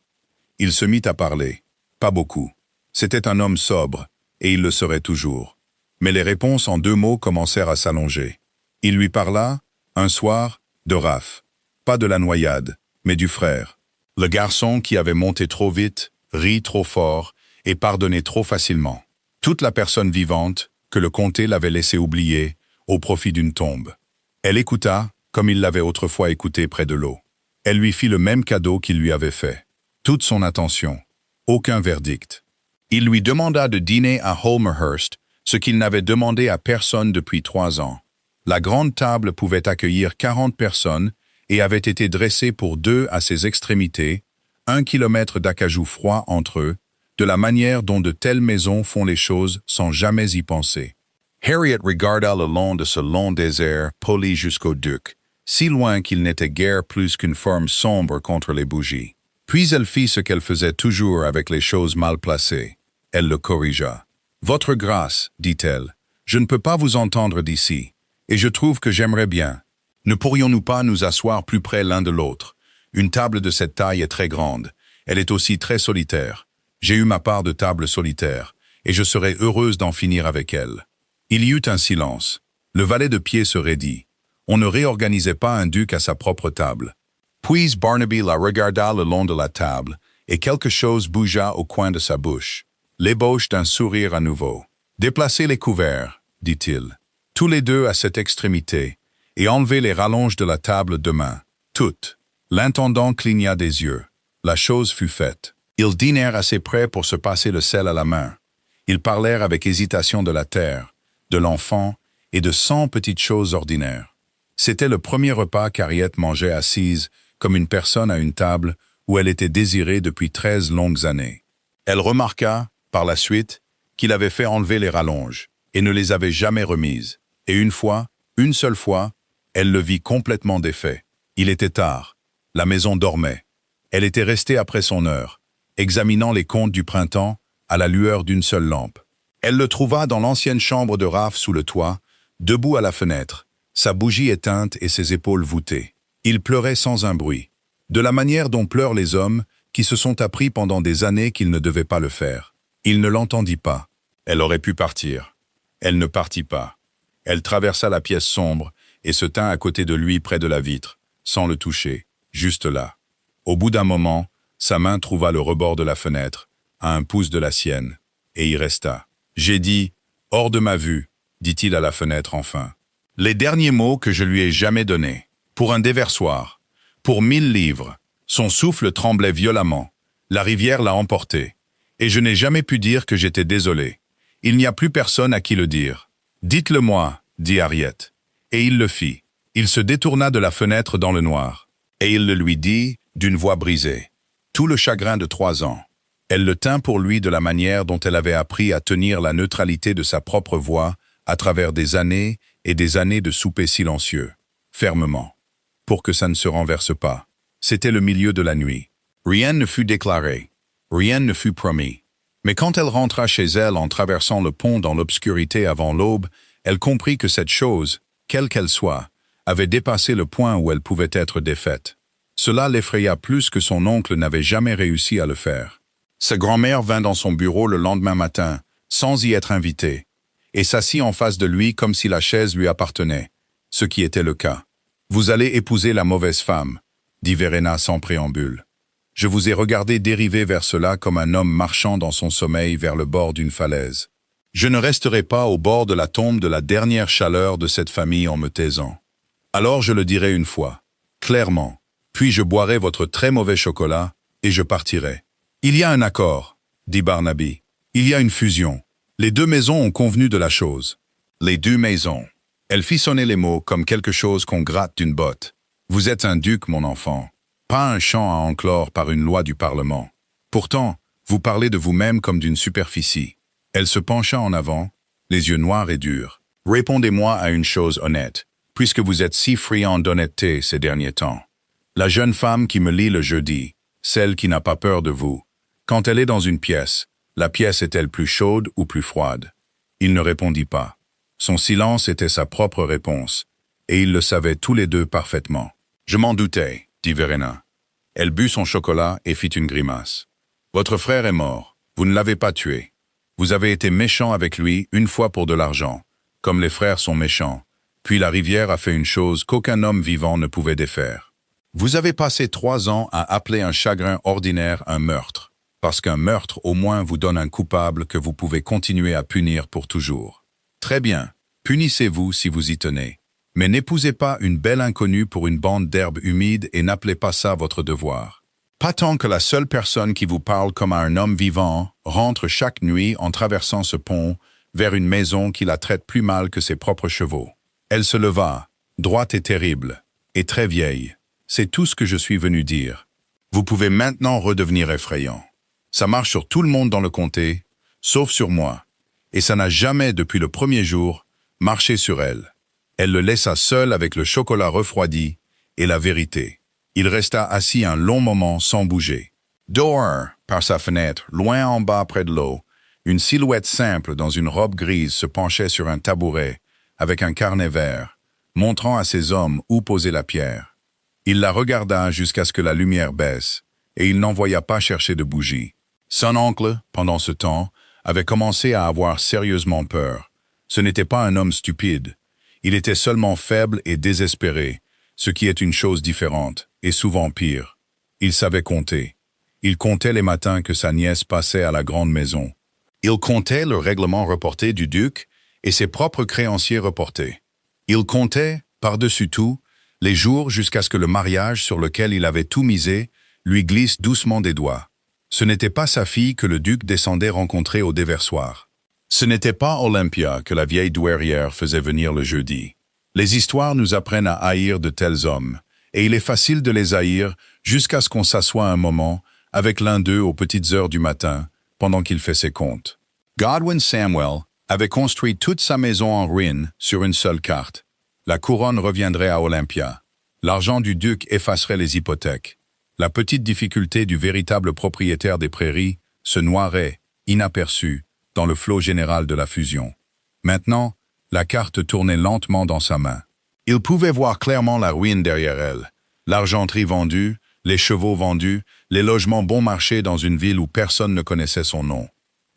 Il se mit à parler. Pas beaucoup. C'était un homme sobre, et il le serait toujours. Mais les réponses en 2 mots commencèrent à s'allonger. Il lui parla, un soir, de Raph. Pas de la noyade, mais du frère. Le garçon qui avait monté trop vite, ri trop fort, et pardonnait trop facilement. Toute la personne vivante que le comté l'avait laissé oublier au profit d'une tombe. Elle écouta, comme il l'avait autrefois écouté près de l'eau. Elle lui fit le même cadeau qu'il lui avait fait. Toute son attention. Aucun verdict. Il lui demanda de dîner à Holmhurst, ce qu'il n'avait demandé à personne depuis 3 ans. La grande table pouvait accueillir 40 personnes et avait été dressée pour 2 à ses extrémités, 1 kilomètre d'acajou froid entre eux, de la manière dont de telles maisons font les choses sans jamais y penser. Harriet regarda le long de ce long désert poli jusqu'au duc, si loin qu'il n'était guère plus qu'une forme sombre contre les bougies. Puis elle fit ce qu'elle faisait toujours avec les choses mal placées. Elle le corrigea. « Votre grâce, dit-elle, je ne peux pas vous entendre d'ici, et je trouve que j'aimerais bien. Ne pourrions-nous pas nous asseoir plus près l'un de l'autre? Une table de cette taille est très grande. Elle est aussi très solitaire. J'ai eu ma part de tables solitaires, et je serais heureuse d'en finir avec elle. Il y eut un silence. Le valet de pied se raidit. On ne réorganisait pas un duc à sa propre table. Puis Barnaby la regarda le long de la table, et quelque chose bougea au coin de sa bouche. L'ébauche d'un sourire à nouveau. « Déplacez les couverts, dit-il. Tous les deux à cette extrémité, et enlevez les rallonges de la table demain. Toutes. » L'intendant cligna des yeux. La chose fut faite. Ils dînèrent assez près pour se passer le sel à la main. Ils parlèrent avec hésitation de la terre, de l'enfant et de 100 petites choses ordinaires. C'était le premier repas qu'Harriet mangeait assise, comme une personne à une table où elle était désirée depuis 13 longues années. Elle remarqua, par la suite, qu'il avait fait enlever les rallonges et ne les avait jamais remises. Et une seule fois, elle le vit complètement défait. Il était tard. La maison dormait. Elle était restée après son heure, examinant les comptes du printemps à la lueur d'une seule lampe. Elle le trouva dans l'ancienne chambre de Raph sous le toit, debout à la fenêtre, sa bougie éteinte et ses épaules voûtées. Il pleurait sans un bruit, de la manière dont pleurent les hommes qui se sont appris pendant des années qu'ils ne devaient pas le faire. Il ne l'entendit pas. Elle aurait pu partir. Elle ne partit pas. Elle traversa la pièce sombre et se tint à côté de lui près de la vitre, sans le toucher, juste là. Au bout d'un moment, sa main trouva le rebord de la fenêtre, à un pouce de la sienne, et y resta. « J'ai dit, hors de ma vue, dit-il à la fenêtre enfin. Les derniers mots que je lui ai jamais donnés. Pour un déversoir. Pour 1000 livres. Son souffle tremblait violemment. La rivière l'a emporté. Et je n'ai jamais pu dire que j'étais désolé. Il n'y a plus personne à qui le dire. Dites-le-moi, dit Harriet. Et il le fit. Il se détourna de la fenêtre dans le noir. Et il le lui dit, d'une voix brisée. Tout le chagrin de 3 ans. Elle le tint pour lui de la manière dont elle avait appris à tenir la neutralité de sa propre voix à travers des années et des années de souper silencieux, fermement, pour que ça ne se renverse pas. C'était le milieu de la nuit. Rien ne fut déclaré, rien ne fut promis. Mais quand elle rentra chez elle en traversant le pont dans l'obscurité avant l'aube, elle comprit que cette chose, quelle qu'elle soit, avait dépassé le point où elle pouvait être défaite. Cela l'effraya plus que son oncle n'avait jamais réussi à le faire. Sa grand-mère vint dans son bureau le lendemain matin, sans y être invitée, et s'assit en face de lui comme si la chaise lui appartenait, ce qui était le cas. « Vous allez épouser la mauvaise femme, » dit Verena sans préambule. « Je vous ai regardé dériver vers cela comme un homme marchant dans son sommeil vers le bord d'une falaise. Je ne resterai pas au bord de la tombe de la dernière chaleur de cette famille en me taisant. Alors je le dirai une fois, clairement, puis je boirai votre très mauvais chocolat et je partirai. » « Il y a un accord, » dit Barnaby. « Il y a une fusion. Les 2 maisons ont convenu de la chose. Les 2 maisons. » Elle fit sonner les mots comme quelque chose qu'on gratte d'une botte. « Vous êtes un duc, mon enfant. Pas un champ à enclore par une loi du Parlement. Pourtant, vous parlez de vous-même comme d'une superficie. » Elle se pencha en avant, les yeux noirs et durs. « Répondez-moi à une chose honnête, puisque vous êtes si friand d'honnêteté ces derniers temps. La jeune femme qui me lit le jeudi, celle qui n'a pas peur de vous, quand elle est dans une pièce, la pièce est-elle plus chaude ou plus froide? » Il ne répondit pas. Son silence était sa propre réponse, et ils le savaient tous les deux parfaitement. « Je m'en doutais, » dit Verena. Elle but son chocolat et fit une grimace. « Votre frère est mort, vous ne l'avez pas tué. Vous avez été méchant avec lui une fois pour de l'argent, comme les frères sont méchants, puis la rivière a fait une chose qu'aucun homme vivant ne pouvait défaire. Vous avez passé 3 ans à appeler un chagrin ordinaire un meurtre. Parce qu'un meurtre au moins vous donne un coupable que vous pouvez continuer à punir pour toujours. Très bien, punissez-vous si vous y tenez. Mais n'épousez pas une belle inconnue pour une bande d'herbes humides et n'appelez pas ça votre devoir. Pas tant que la seule personne qui vous parle comme à un homme vivant rentre chaque nuit en traversant ce pont vers une maison qui la traite plus mal que ses propres chevaux. Elle se leva, droite et terrible, et très vieille. C'est tout ce que je suis venu dire. Vous pouvez maintenant redevenir effrayant. Ça marche sur tout le monde dans le comté, sauf sur moi. Et ça n'a jamais, depuis le premier jour, marché sur elle. Elle le laissa seul avec le chocolat refroidi et la vérité. Il resta assis un long moment sans bouger. Dehors, par sa fenêtre, loin en bas près de l'eau, une silhouette simple dans une robe grise se penchait sur un tabouret avec un carnet vert, montrant à ses hommes où poser la pierre. Il la regarda jusqu'à ce que la lumière baisse, et il n'envoya pas chercher de bougie. Son oncle, pendant ce temps, avait commencé à avoir sérieusement peur. Ce n'était pas un homme stupide. Il était seulement faible et désespéré, ce qui est une chose différente, et souvent pire. Il savait compter. Il comptait les matins que sa nièce passait à la grande maison. Il comptait le règlement reporté du duc et ses propres créanciers reportés. Il comptait, par-dessus tout, les jours jusqu'à ce que le mariage sur lequel il avait tout misé lui glisse doucement des doigts. Ce n'était pas sa fille que le duc descendait rencontrer au déversoir. Ce n'était pas Olympia que la vieille douairière faisait venir le jeudi. Les histoires nous apprennent à haïr de tels hommes, et il est facile de les haïr jusqu'à ce qu'on s'assoie un moment avec l'un d'eux aux petites heures du matin, pendant qu'il fait ses comptes. Godwin Samwell avait construit toute sa maison en ruine sur une seule carte. La couronne reviendrait à Olympia. L'argent du duc effacerait les hypothèques. La petite difficulté du véritable propriétaire des prairies se noierait, inaperçue, dans le flot général de la fusion. Maintenant, la carte tournait lentement dans sa main. Il pouvait voir clairement la ruine derrière elle. L'argenterie vendue, les chevaux vendus, les logements bon marché dans une ville où personne ne connaissait son nom.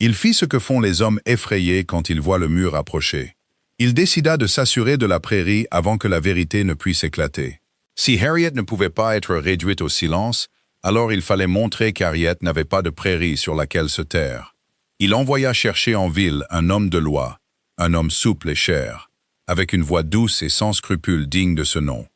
Il fit ce que font les hommes effrayés quand ils voient le mur approcher. Il décida de s'assurer de la prairie avant que la vérité ne puisse éclater. Si Harriet ne pouvait pas être réduite au silence, alors il fallait montrer qu'Harriet n'avait pas de prairie sur laquelle se taire. Il envoya chercher en ville un homme de loi, un homme souple et cher, avec une voix douce et sans scrupules digne de ce nom.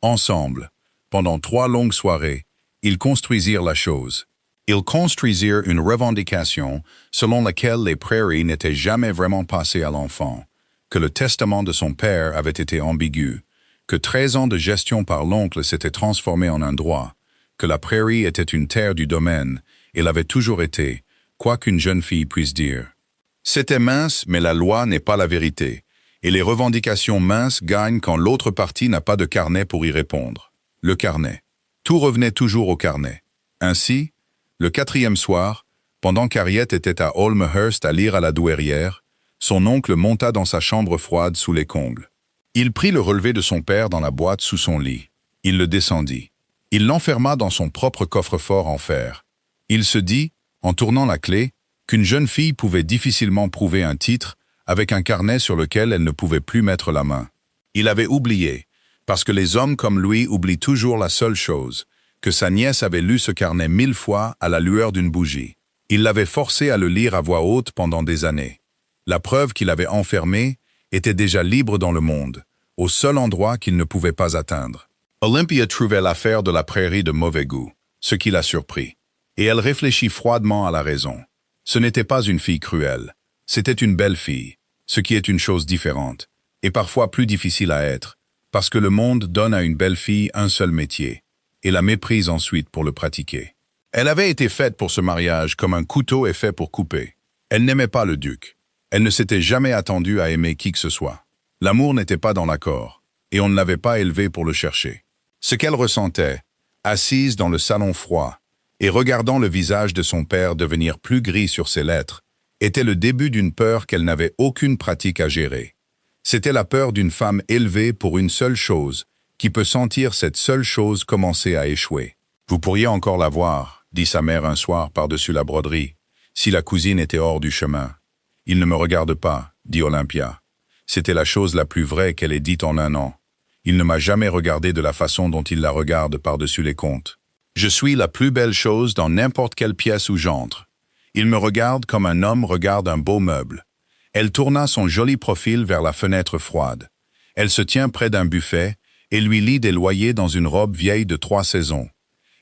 Ensemble, pendant 3 longues soirées, ils construisirent la chose. Ils construisirent une revendication selon laquelle les prairies n'étaient jamais vraiment passées à l'enfant, que le testament de son père avait été ambigu, que 13 ans de gestion par l'oncle s'étaient transformés en un droit, que la prairie était une terre du domaine et l'avait toujours été, quoi qu'une jeune fille puisse dire. C'était mince, mais la loi n'est pas la vérité, et les revendications minces gagnent quand l'autre partie n'a pas de carnet pour y répondre. Le carnet. Tout revenait toujours au carnet. Ainsi, le 4e soir, pendant qu'Harriet était à Olmhurst à lire à la douairière, son oncle monta dans sa chambre froide sous les combles. Il prit le relevé de son père dans la boîte sous son lit. Il le descendit. Il l'enferma dans son propre coffre-fort en fer. Il se dit, en tournant la clé, qu'une jeune fille pouvait difficilement prouver un titre avec un carnet sur lequel elle ne pouvait plus mettre la main. Il avait oublié, parce que les hommes comme lui oublient toujours la seule chose, que sa nièce avait lu ce carnet 1000 fois à la lueur d'une bougie. Il l'avait forcé à le lire à voix haute pendant des années. La preuve qu'il avait enfermée était déjà libre dans le monde, au seul endroit qu'il ne pouvait pas atteindre. Olympia trouvait l'affaire de la prairie de mauvais goût, ce qui la surprit, et elle réfléchit froidement à la raison. Ce n'était pas une fille cruelle, c'était une belle fille, ce qui est une chose différente, et parfois plus difficile à être, parce que le monde donne à une belle fille un seul métier, et la méprise ensuite pour le pratiquer. Elle avait été faite pour ce mariage comme un couteau est fait pour couper. Elle n'aimait pas le duc. Elle ne s'était jamais attendue à aimer qui que ce soit. L'amour n'était pas dans l'accord, et on ne l'avait pas élevé pour le chercher. Ce qu'elle ressentait, assise dans le salon froid, et regardant le visage de son père devenir plus gris sur ses lettres, était le début d'une peur qu'elle n'avait aucune pratique à gérer. C'était la peur d'une femme élevée pour une seule chose, qui peut sentir cette seule chose commencer à échouer. « Vous pourriez encore la voir », dit sa mère un soir par-dessus la broderie, « si la cousine était hors du chemin. » « Il ne me regarde pas, » dit Olympia. C'était la chose la plus vraie qu'elle ait dite en un an. Il ne m'a jamais regardé de la façon dont il la regarde par-dessus les comptes. Je suis la plus belle chose dans n'importe quelle pièce où j'entre. Il me regarde comme un homme regarde un beau meuble. Elle tourna son joli profil vers la fenêtre froide. Elle se tient près d'un buffet et lui lit des loyers dans une robe vieille de 3 saisons.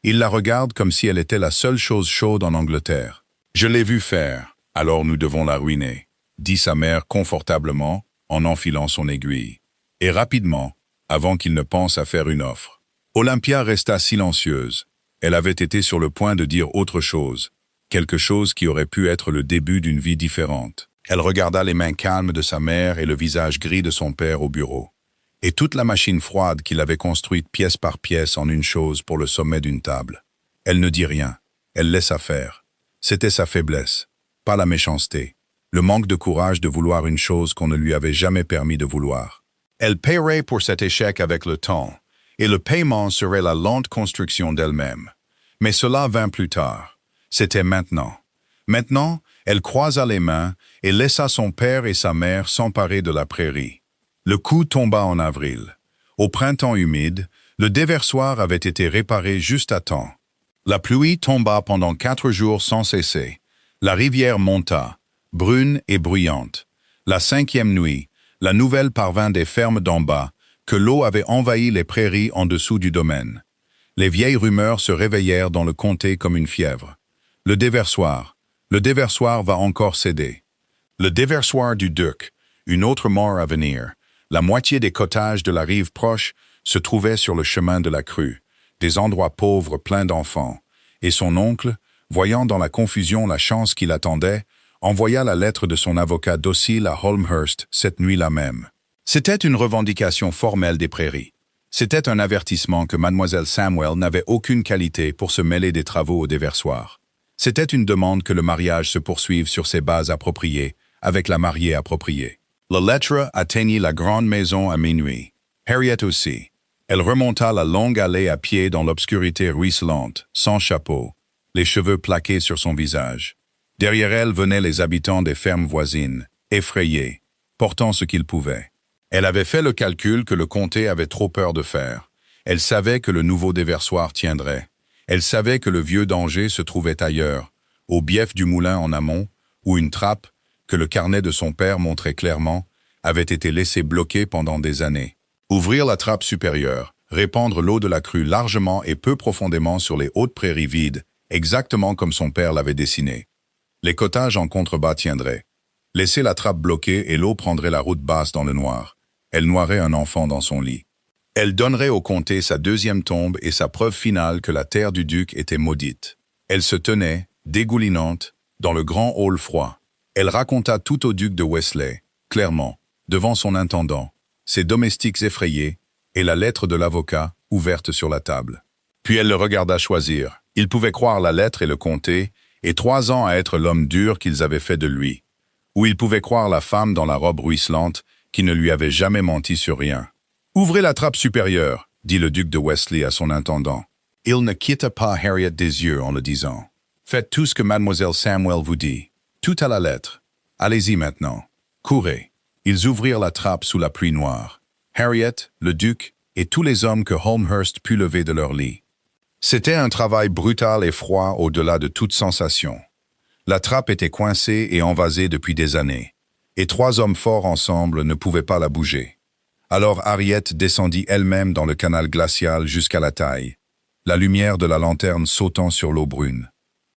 Il la regarde comme si elle était la seule chose chaude en Angleterre. Je l'ai vu faire. Alors nous devons la ruiner, dit sa mère confortablement en enfilant son aiguille. Et rapidement, avant qu'il ne pense à faire une offre. Olympia resta silencieuse. Elle avait été sur le point de dire autre chose, quelque chose qui aurait pu être le début d'une vie différente. Elle regarda les mains calmes de sa mère et le visage gris de son père au bureau. Et toute la machine froide qu'il avait construite pièce par pièce en une chose pour le sommet d'une table. Elle ne dit rien. Elle laissa faire. C'était sa faiblesse. Pas la méchanceté, le manque de courage de vouloir une chose qu'on ne lui avait jamais permis de vouloir. Elle paierait pour cet échec avec le temps, et le paiement serait la lente construction d'elle-même. Mais cela vint plus tard. C'était maintenant. Maintenant, elle croisa les mains et laissa son père et sa mère s'emparer de la prairie. Le coup tomba en avril. Au printemps humide, le déversoir avait été réparé juste à temps. La pluie tomba pendant 4 jours sans cesser. La rivière monta, brune et bruyante. La 5e nuit, la nouvelle parvint des fermes d'en bas, que l'eau avait envahi les prairies en dessous du domaine. Les vieilles rumeurs se réveillèrent dans le comté comme une fièvre. Le déversoir va encore céder. Le déversoir du Duc, une autre mort à venir. La moitié des cottages de la rive proche se trouvaient sur le chemin de la crue, des endroits pauvres pleins d'enfants, et son oncle, voyant dans la confusion la chance qui l'attendait, envoya la lettre de son avocat docile à Holmhurst cette nuit-là même. C'était une revendication formelle des prairies. C'était un avertissement que Mademoiselle Samwell n'avait aucune qualité pour se mêler des travaux au déversoir. C'était une demande que le mariage se poursuive sur ses bases appropriées, avec la mariée appropriée. La lettre atteignit la grande maison à minuit. Harriet aussi. Elle remonta la longue allée à pied dans l'obscurité ruisselante, sans chapeau, les cheveux plaqués sur son visage. Derrière elle venaient les habitants des fermes voisines, effrayés, portant ce qu'ils pouvaient. Elle avait fait le calcul que le comté avait trop peur de faire. Elle savait que le nouveau déversoir tiendrait. Elle savait que le vieux danger se trouvait ailleurs, au bief du moulin en amont, où une trappe, que le carnet de son père montrait clairement, avait été laissée bloquée pendant des années. Ouvrir la trappe supérieure, répandre l'eau de la crue largement et peu profondément sur les hautes prairies vides, exactement comme son père l'avait dessiné. Les cottages en contrebas tiendraient. Laisser la trappe bloquée et l'eau prendrait la route basse dans le noir. Elle noierait un enfant dans son lit. Elle donnerait au comté sa 2e tombe et sa preuve finale que la terre du duc était maudite. Elle se tenait, dégoulinante, dans le grand hall froid. Elle raconta tout au duc de Wesley, clairement, devant son intendant, ses domestiques effrayés, et la lettre de l'avocat, ouverte sur la table. Puis elle le regarda choisir. Il pouvait croire la lettre et le comté, et 3 ans à être l'homme dur qu'ils avaient fait de lui. Ou il pouvait croire la femme dans la robe ruisselante, qui ne lui avait jamais menti sur rien. « Ouvrez la trappe supérieure », dit le duc de Wesley à son intendant. Il ne quitta pas Harriet des yeux en le disant. « Faites tout ce que Mademoiselle Samwell vous dit. Tout à la lettre. Allez-y maintenant. Courez. » Ils ouvrirent la trappe sous la pluie noire. Harriet, le duc, et tous les hommes que Holmhurst put lever de leur lit. C'était un travail brutal et froid au-delà de toute sensation. La trappe était coincée et envasée depuis des années, et 3 hommes forts ensemble ne pouvaient pas la bouger. Alors Harriet descendit elle-même dans le canal glacial jusqu'à la taille, la lumière de la lanterne sautant sur l'eau brune.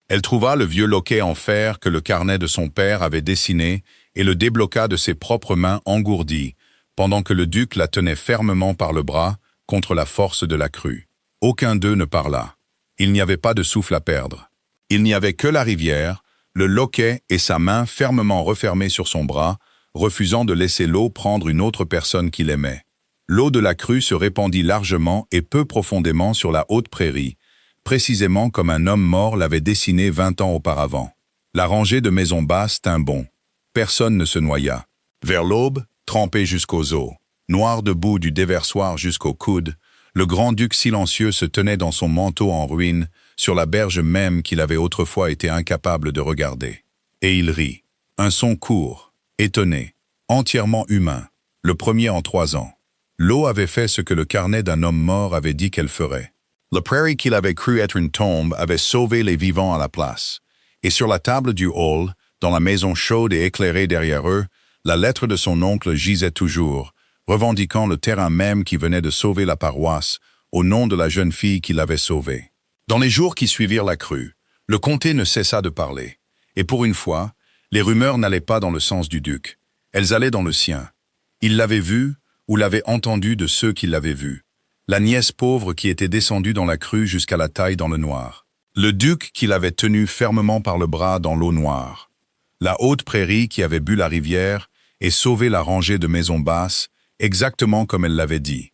Elle trouva le vieux loquet en fer que le carnet de son père avait dessiné et le débloqua de ses propres mains engourdies, pendant que le duc la tenait fermement par le bras contre la force de la crue. Aucun d'eux ne parla. Il n'y avait pas de souffle à perdre. Il n'y avait que la rivière, le loquet et sa main fermement refermée sur son bras, refusant de laisser l'eau prendre une autre personne qu'il aimait. L'eau de la crue se répandit largement et peu profondément sur la haute prairie, précisément comme un homme mort l'avait dessiné 20 ans auparavant. La rangée de maisons basses tint bon. Personne ne se noya. Vers l'aube, trempé jusqu'aux os, noir debout du déversoir jusqu'au coude, le grand-duc silencieux se tenait dans son manteau en ruine, sur la berge même qu'il avait autrefois été incapable de regarder. Et il rit. Un son court, étonné, entièrement humain, le premier en 3 ans. L'eau avait fait ce que le carnet d'un homme mort avait dit qu'elle ferait. La prairie qu'il avait cru être une tombe avait sauvé les vivants à la place. Et sur la table du hall, dans la maison chaude et éclairée derrière eux, la lettre de son oncle gisait toujours, revendiquant le terrain même qui venait de sauver la paroisse, au nom de la jeune fille qui l'avait sauvée. Dans les jours qui suivirent la crue, le comté ne cessa de parler, et pour une fois, les rumeurs n'allaient pas dans le sens du duc, elles allaient dans le sien. Il l'avait vu, ou l'avait entendu de ceux qui l'avaient vu, la nièce pauvre qui était descendue dans la crue jusqu'à la taille dans le noir, le duc qui l'avait tenue fermement par le bras dans l'eau noire, la haute prairie qui avait bu la rivière et sauvé la rangée de maisons basses, exactement comme elle l'avait dit.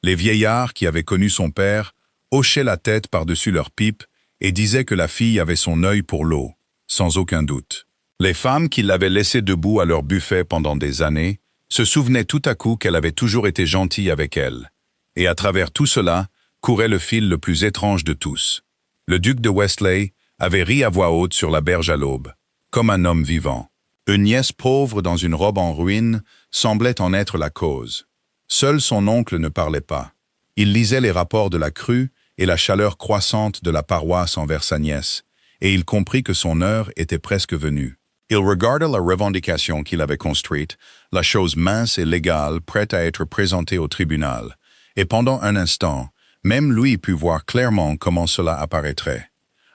Les vieillards qui avaient connu son père hochaient la tête par-dessus leur pipe et disaient que la fille avait son œil pour l'eau, sans aucun doute. Les femmes qui l'avaient laissée debout à leur buffet pendant des années se souvenaient tout à coup qu'elle avait toujours été gentille avec elles, Et à travers tout cela, courait le fil le plus étrange de tous. Le duc de Westley avait ri à voix haute sur la berge à l'aube, comme un homme vivant. Une nièce pauvre dans une robe en ruine semblait en être la cause. Seul son oncle ne parlait pas. Il lisait les rapports de la crue et la chaleur croissante de la paroisse envers sa nièce, et il comprit que son heure était presque venue. Il regarda la revendication qu'il avait construite, la chose mince et légale prête à être présentée au tribunal, et pendant un instant, même lui put voir clairement comment cela apparaîtrait.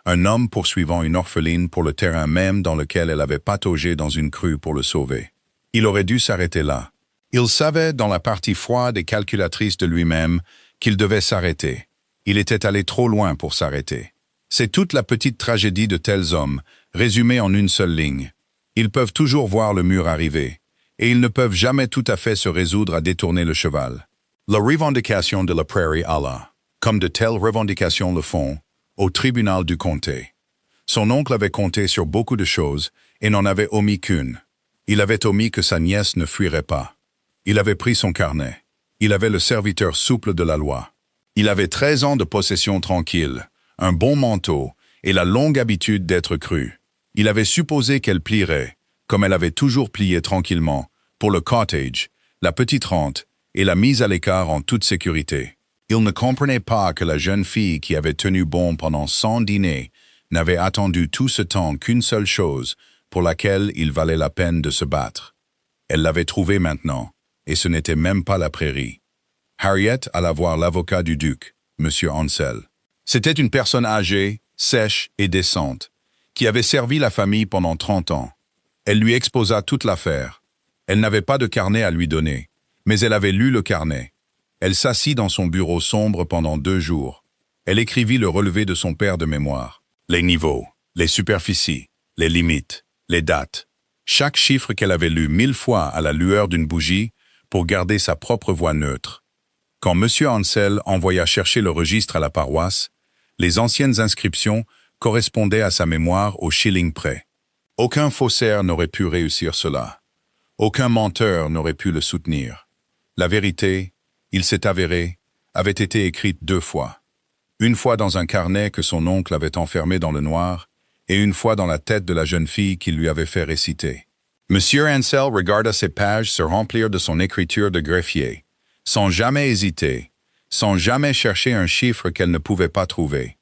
Un homme poursuivant une orpheline pour le terrain même dans lequel elle avait pataugé dans une crue pour le sauver. Il aurait dû s'arrêter là. Il savait, dans la partie froide et calculatrice de lui-même, qu'il devait s'arrêter. Il était allé trop loin pour s'arrêter. C'est toute la petite tragédie de tels hommes, résumée en une seule ligne. Ils peuvent toujours voir le mur arriver, et ils ne peuvent jamais tout à fait se résoudre à détourner le cheval. La revendication de la prairie alla, comme de telles revendications le font, au tribunal du comté. Son oncle avait compté sur beaucoup de choses et n'en avait omis qu'une. Il avait omis que sa nièce ne fuirait pas. Il avait pris son carnet. Il avait le serviteur souple de la loi. Il avait 13 ans de possession tranquille, un bon manteau et la longue habitude d'être cru. Il avait supposé qu'elle plierait, comme elle avait toujours plié tranquillement, pour le cottage, la petite rente et la mise à l'écart en toute sécurité. Il ne comprenait pas que la jeune fille qui avait tenu bon pendant 100 dîners n'avait attendu tout ce temps qu'une seule chose pour laquelle il valait la peine de se battre. Elle l'avait trouvée maintenant, et ce n'était même pas la prairie. Harriet alla voir l'avocat du duc, M. Ansel. C'était une personne âgée, sèche et décente, qui avait servi la famille pendant 30 ans. Elle lui exposa toute l'affaire. Elle n'avait pas de carnet à lui donner, mais elle avait lu le carnet. Elle s'assit dans son bureau sombre pendant 2 jours. Elle écrivit le relevé de son père de mémoire. Les niveaux, les superficies, les limites, les dates. Chaque chiffre qu'elle avait lu 1000 fois à la lueur d'une bougie pour garder sa propre voix neutre. Quand M. Ansel envoya chercher le registre à la paroisse, les anciennes inscriptions correspondaient à sa mémoire au shilling près. Aucun faussaire n'aurait pu réussir cela. Aucun menteur n'aurait pu le soutenir. La vérité, il s'est avéré, avait été écrite 2 fois. Une fois dans un carnet que son oncle avait enfermé dans le noir, et une fois dans la tête de la jeune fille qu'il lui avait fait réciter. M. Ansel regarda ces pages se remplir de son écriture de greffier, sans jamais hésiter, sans jamais chercher un chiffre qu'elle ne pouvait pas trouver.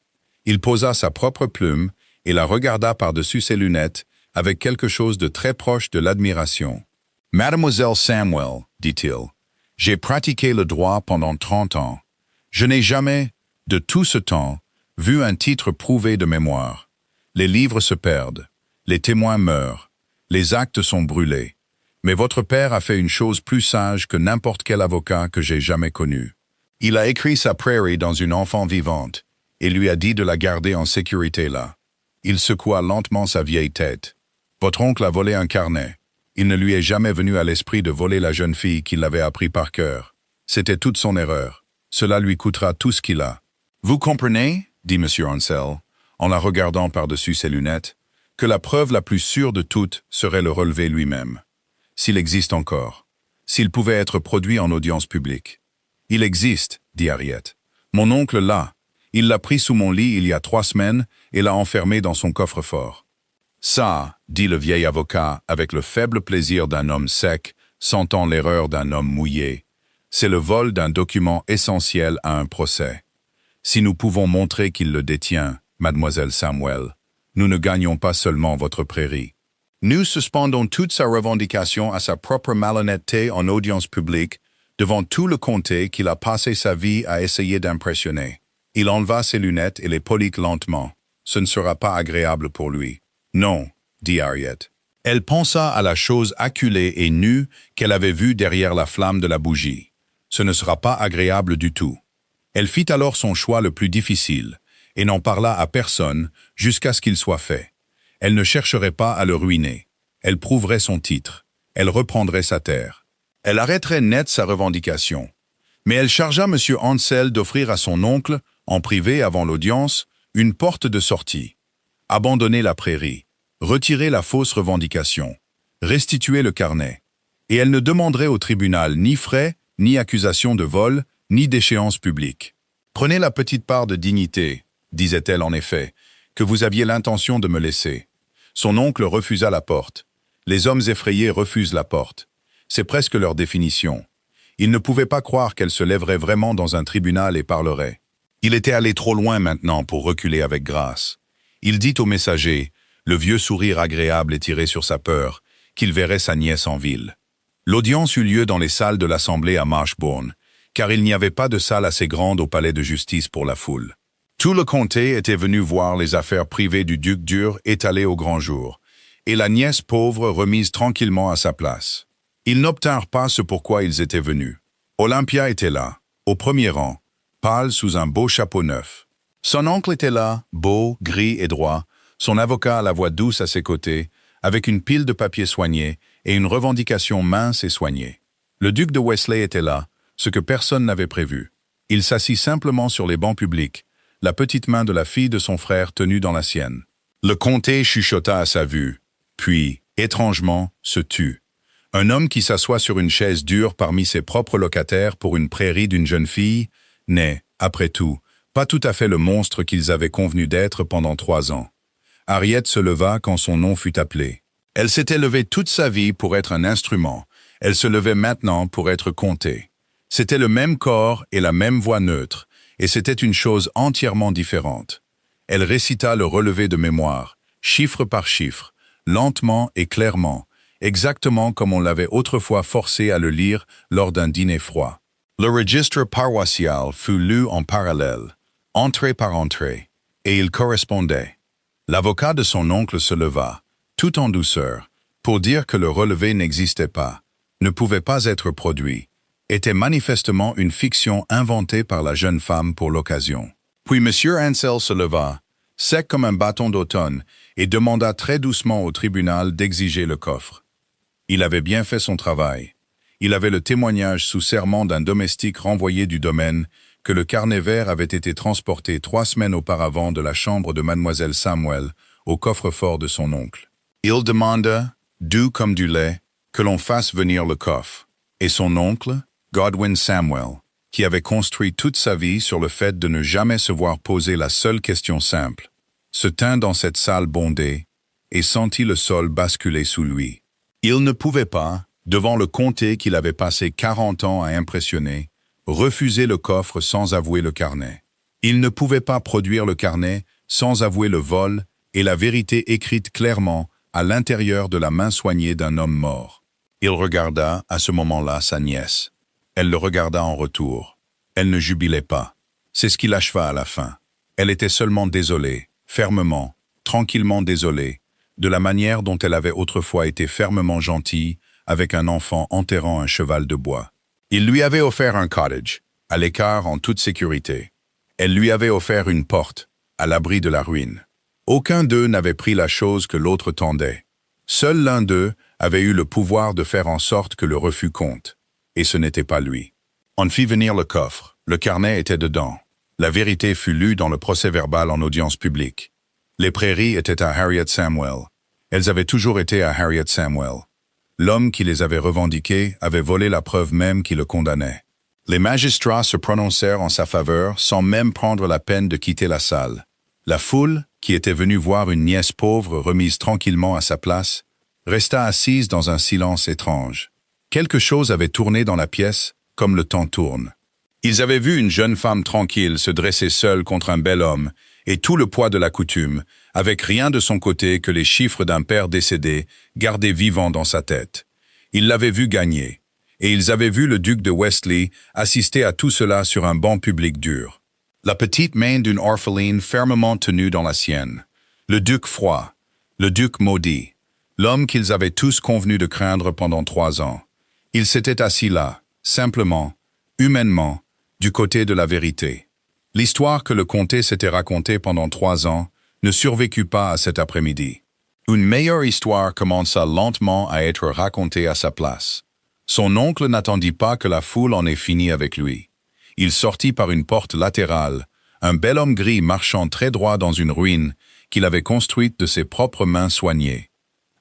Il posa sa propre plume et la regarda par-dessus ses lunettes avec quelque chose de très proche de l'admiration. « Mademoiselle Samwell, dit-il, j'ai pratiqué le droit pendant 30 ans. Je n'ai jamais, de tout ce temps, vu un titre prouvé de mémoire. Les livres se perdent, les témoins meurent, les actes sont brûlés. Mais votre père a fait une chose plus sage que n'importe quel avocat que j'ai jamais connu. Il a écrit sa prairie dans une enfant vivante et lui a dit de la garder en sécurité là. Il secoua lentement sa vieille tête. Votre oncle a volé un carnet. Il ne lui est jamais venu à l'esprit de voler la jeune fille qui l'avait appris par cœur. C'était toute son erreur. Cela lui coûtera tout ce qu'il a. Vous comprenez, dit M. Ansel, en la regardant par-dessus ses lunettes, que la preuve la plus sûre de toutes serait le relevé lui-même. S'il existe encore. S'il pouvait être produit en audience publique. Il existe, dit Harriet. Mon oncle l'a. Il l'a pris sous mon lit il y a 3 semaines et l'a enfermé dans son coffre-fort. Ça, dit le vieil avocat avec le faible plaisir d'un homme sec, sentant l'erreur d'un homme mouillé, c'est le vol d'un document essentiel à un procès. Si nous pouvons montrer qu'il le détient, mademoiselle Samwell, nous ne gagnons pas seulement votre prairie. Nous suspendons toute sa revendication à sa propre malhonnêteté en audience publique devant tout le comté qu'il a passé sa vie à essayer d'impressionner. Il enleva ses lunettes et les polit lentement. Ce ne sera pas agréable pour lui. Non, dit Harriet. Elle pensa à la chose acculée et nue qu'elle avait vue derrière la flamme de la bougie. Ce ne sera pas agréable du tout. Elle fit alors son choix le plus difficile, et n'en parla à personne jusqu'à ce qu'il soit fait. Elle ne chercherait pas à le ruiner. Elle prouverait son titre. Elle reprendrait sa terre. Elle arrêterait net sa revendication. Mais elle chargea M. Ansel d'offrir à son oncle, en privé avant l'audience, une porte de sortie. Abandonner la prairie. Retirer la fausse revendication. Restituer le carnet. Et elle ne demanderait au tribunal ni frais, ni accusation de vol, ni d'échéance publique. Prenez la petite part de dignité, disait-elle en effet, que vous aviez l'intention de me laisser. Son oncle refusa la porte. Les hommes effrayés refusent la porte. C'est presque leur définition. Il ne pouvait pas croire qu'elle se lèverait vraiment dans un tribunal et parlerait. Il était allé trop loin maintenant pour reculer avec grâce. Il dit au messager, le vieux sourire agréable étiré sur sa peur, qu'il verrait sa nièce en ville. L'audience eut lieu dans les salles de l'Assemblée à Marshbourne, car il n'y avait pas de salle assez grande au palais de justice pour la foule. Tout le comté était venu voir les affaires privées du duc dur étalées au grand jour, et la nièce pauvre remise tranquillement à sa place. Ils n'obtinrent pas ce pourquoi ils étaient venus. Olympia était là, au premier rang, pâle sous un beau chapeau neuf. Son oncle était là, beau, gris et droit, son avocat à la voix douce à ses côtés, avec une pile de papiers soignés et une revendication mince et soignée. Le duc de Wesley était là, ce que personne n'avait prévu. Il s'assit simplement sur les bancs publics, la petite main de la fille de son frère tenue dans la sienne. Le comté chuchota à sa vue, puis, étrangement, se tut. Un homme qui s'assoit sur une chaise dure parmi ses propres locataires pour une prairie d'une jeune fille n'est, après tout, pas tout à fait le monstre qu'ils avaient convenu d'être pendant 3 ans. Harriet se leva quand son nom fut appelé. Elle s'était levée toute sa vie pour être un instrument. Elle se levait maintenant pour être comptée. C'était le même corps et la même voix neutre, et c'était une chose entièrement différente. Elle récita le relevé de mémoire, chiffre par chiffre, lentement et clairement, exactement comme on l'avait autrefois forcé à le lire lors d'un dîner froid. Le registre paroissial fut lu en parallèle, entrée par entrée, et il correspondait. L'avocat de son oncle se leva, tout en douceur, pour dire que le relevé n'existait pas, ne pouvait pas être produit, était manifestement une fiction inventée par la jeune femme pour l'occasion. Puis M. Ansel se leva, sec comme un bâton d'automne, et demanda très doucement au tribunal d'exiger le coffre. Il avait bien fait son travail. Il avait le témoignage sous serment d'un domestique renvoyé du domaine que le carnet vert avait été transporté 3 semaines auparavant de la chambre de Mademoiselle Samuel au coffre-fort de son oncle. Il demanda, doux comme du lait, que l'on fasse venir le coffre. Et son oncle, Godwin Samuel, qui avait construit toute sa vie sur le fait de ne jamais se voir poser la seule question simple, se tint dans cette salle bondée et sentit le sol basculer sous lui. Il ne pouvait pas, devant le comté qu'il avait passé 40 ans à impressionner, refuser le coffre sans avouer le carnet. Il ne pouvait pas produire le carnet sans avouer le vol et la vérité écrite clairement à l'intérieur de la main soignée d'un homme mort. Il regarda, à ce moment-là, sa nièce. Elle le regarda en retour. Elle ne jubilait pas. C'est ce qui l'acheva à la fin. Elle était seulement désolée, fermement, tranquillement désolée, de la manière dont elle avait autrefois été fermement gentille avec un enfant enterrant un cheval de bois. Il lui avait offert un cottage, à l'écart en toute sécurité. Elle lui avait offert une porte, à l'abri de la ruine. Aucun d'eux n'avait pris la chose que l'autre tendait. Seul l'un d'eux avait eu le pouvoir de faire en sorte que le refus compte. Et ce n'était pas lui. On fit venir le coffre. Le carnet était dedans. La vérité fut lue dans le procès-verbal en audience publique. Les prairies étaient à Harriet Samuel. Elles avaient toujours été à Harriet Samuel. L'homme qui les avait revendiquées avait volé la preuve même qui le condamnait. Les magistrats se prononcèrent en sa faveur sans même prendre la peine de quitter la salle. La foule, qui était venue voir une nièce pauvre remise tranquillement à sa place, resta assise dans un silence étrange. Quelque chose avait tourné dans la pièce, comme le temps tourne. Ils avaient vu une jeune femme tranquille se dresser seule contre un bel homme, et tout le poids de la coutume, avec rien de son côté que les chiffres d'un père décédé, gardés vivants dans sa tête. Ils l'avaient vu gagner, et ils avaient vu le duc de Wesley assister à tout cela sur un banc public dur. La petite main d'une orpheline fermement tenue dans la sienne. Le duc froid, le duc maudit, l'homme qu'ils avaient tous convenu de craindre pendant 3 ans. Il s'était assis là, simplement, humainement, du côté de la vérité. L'histoire que le comté s'était racontée pendant 3 ans ne survécut pas à cet après-midi. Une meilleure histoire commença lentement à être racontée à sa place. Son oncle n'attendit pas que la foule en ait fini avec lui. Il sortit par une porte latérale, un bel homme gris marchant très droit dans une ruine qu'il avait construite de ses propres mains soignées.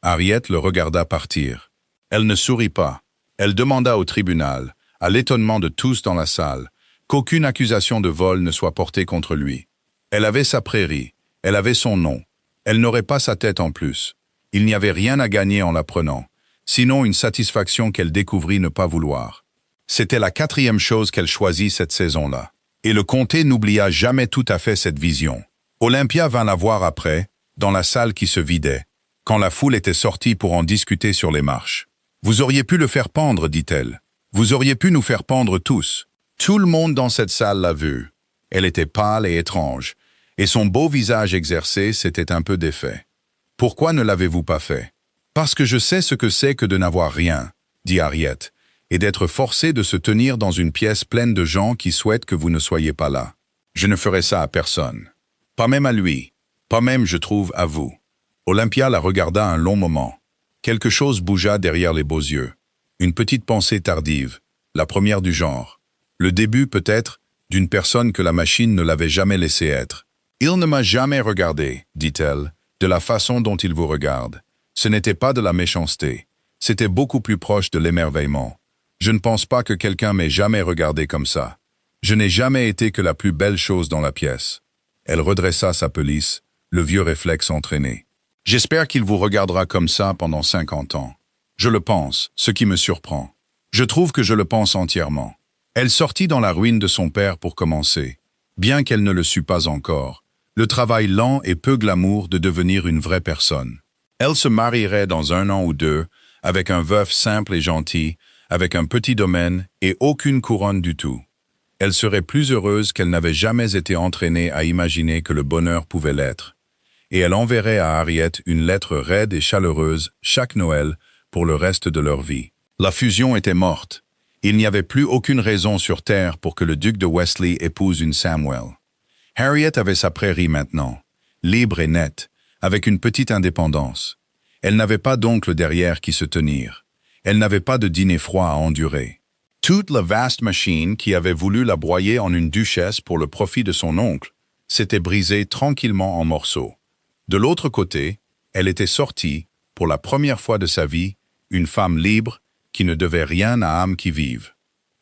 Harriet le regarda partir. Elle ne sourit pas. Elle demanda au tribunal, à l'étonnement de tous dans la salle, Qu'aucune accusation de vol ne soit portée contre lui. Elle avait sa prairie, elle avait son nom. Elle n'aurait pas sa tête en plus. Il n'y avait rien à gagner en la prenant, sinon une satisfaction qu'elle découvrit ne pas vouloir. C'était la 4e chose qu'elle choisit cette saison-là. Et le comté n'oublia jamais tout à fait cette vision. Olympia vint la voir après, dans la salle qui se vidait, quand la foule était sortie pour en discuter sur les marches. « Vous auriez pu le faire pendre, dit-elle. Vous auriez pu nous faire pendre tous. » Tout le monde dans cette salle l'a vue. Elle était pâle et étrange, et son beau visage exercé s'était un peu défait. « Pourquoi ne l'avez-vous pas fait? »« Parce que je sais ce que c'est que de n'avoir rien, » dit Harriet, « et d'être forcé de se tenir dans une pièce pleine de gens qui souhaitent que vous ne soyez pas là. Je ne ferai ça à personne. Pas même à lui. Pas même, je trouve, à vous. » Olympia la regarda un long moment. Quelque chose bougea derrière les beaux yeux. Une petite pensée tardive, la première du genre. Le début, peut-être, d'une personne que la machine ne l'avait jamais laissé être. « Il ne m'a jamais regardé, dit-elle, de la façon dont il vous regarde. Ce n'était pas de la méchanceté. C'était beaucoup plus proche de l'émerveillement. Je ne pense pas que quelqu'un m'ait jamais regardé comme ça. Je n'ai jamais été que la plus belle chose dans la pièce. » Elle redressa sa pelisse, le vieux réflexe entraîné. « J'espère qu'il vous regardera comme ça pendant 50 ans. Je le pense, ce qui me surprend. Je trouve que je le pense entièrement. » Elle sortit dans la ruine de son père pour commencer, bien qu'elle ne le sût pas encore, le travail lent et peu glamour de devenir une vraie personne. Elle se marierait dans 1 an ou 2, avec un veuf simple et gentil, avec un petit domaine et aucune couronne du tout. Elle serait plus heureuse qu'elle n'avait jamais été entraînée à imaginer que le bonheur pouvait l'être. Et elle enverrait à Harriet une lettre raide et chaleureuse chaque Noël pour le reste de leur vie. La fusion était morte. Il n'y avait plus aucune raison sur Terre pour que le duc de Wesley épouse une Samwell. Harriet avait sa prairie maintenant, libre et nette, avec une petite indépendance. Elle n'avait pas d'oncle derrière qui se tenir. Elle n'avait pas de dîner froid à endurer. Toute la vaste machine qui avait voulu la broyer en une duchesse pour le profit de son oncle s'était brisée tranquillement en morceaux. De l'autre côté, elle était sortie, pour la première fois de sa vie, une femme libre qui ne devait rien à âme qui vive.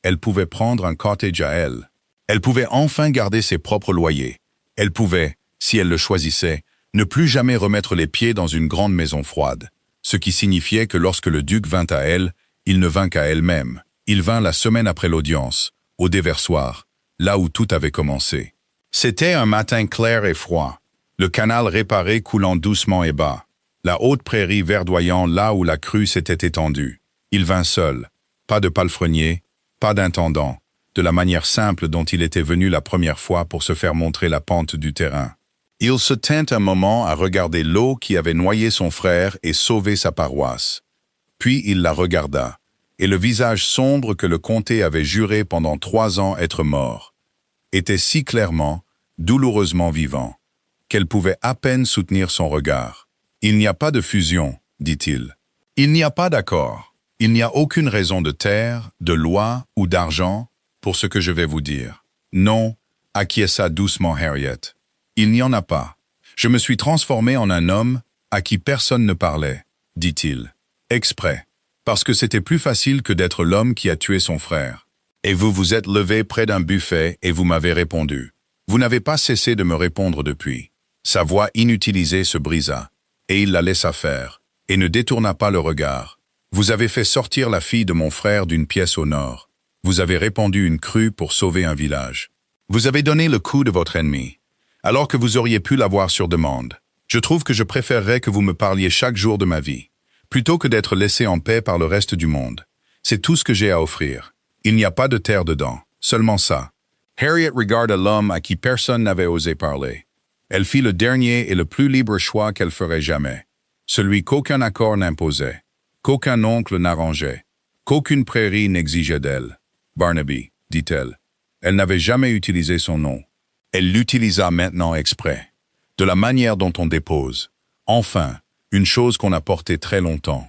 Elle pouvait prendre un cottage à elle. Elle pouvait enfin garder ses propres loyers. Elle pouvait, si elle le choisissait, ne plus jamais remettre les pieds dans une grande maison froide, ce qui signifiait que lorsque le duc vint à elle, il ne vint qu'à elle-même. Il vint la semaine après l'audience, au déversoir, là où tout avait commencé. C'était un matin clair et froid, le canal réparé coulant doucement et bas, la haute prairie verdoyant là où la crue s'était étendue. Il vint seul, pas de palefrenier, pas d'intendant, de la manière simple dont il était venu la première fois pour se faire montrer la pente du terrain. Il se tint un moment à regarder l'eau qui avait noyé son frère et sauvé sa paroisse. Puis il la regarda, et le visage sombre que le comté avait juré pendant 3 ans être mort, était si clairement, douloureusement vivant, qu'elle pouvait à peine soutenir son regard. « Il n'y a pas de fusion, dit-il. Il n'y a pas d'accord. Il n'y a aucune raison de terre, de loi ou d'argent pour ce que je vais vous dire. Non, acquiesça doucement Harriet. Il n'y en a pas. Je me suis transformé en un homme à qui personne ne parlait, dit-il. Exprès. Parce que c'était plus facile que d'être l'homme qui a tué son frère. Et vous vous êtes levé près d'un buffet et vous m'avez répondu. Vous n'avez pas cessé de me répondre depuis. Sa voix inutilisée se brisa, et il la laissa faire, et ne détourna pas le regard. Vous avez fait sortir la fille de mon frère d'une pièce au nord. Vous avez répandu une crue pour sauver un village. Vous avez donné le coup de votre ennemi, alors que vous auriez pu l'avoir sur demande. Je trouve que je préférerais que vous me parliez chaque jour de ma vie, plutôt que d'être laissé en paix par le reste du monde. C'est tout ce que j'ai à offrir. Il n'y a pas de terre dedans, seulement ça. Harriet regarda l'homme à qui personne n'avait osé parler. Elle fit le dernier et le plus libre choix qu'elle ferait jamais, celui qu'aucun accord n'imposait, qu'aucun oncle n'arrangeait, qu'aucune prairie n'exigeait d'elle. Barnaby, dit-elle. Elle n'avait jamais utilisé son nom. Elle l'utilisa maintenant exprès, de la manière dont on dépose. Enfin, une chose qu'on a portée très longtemps.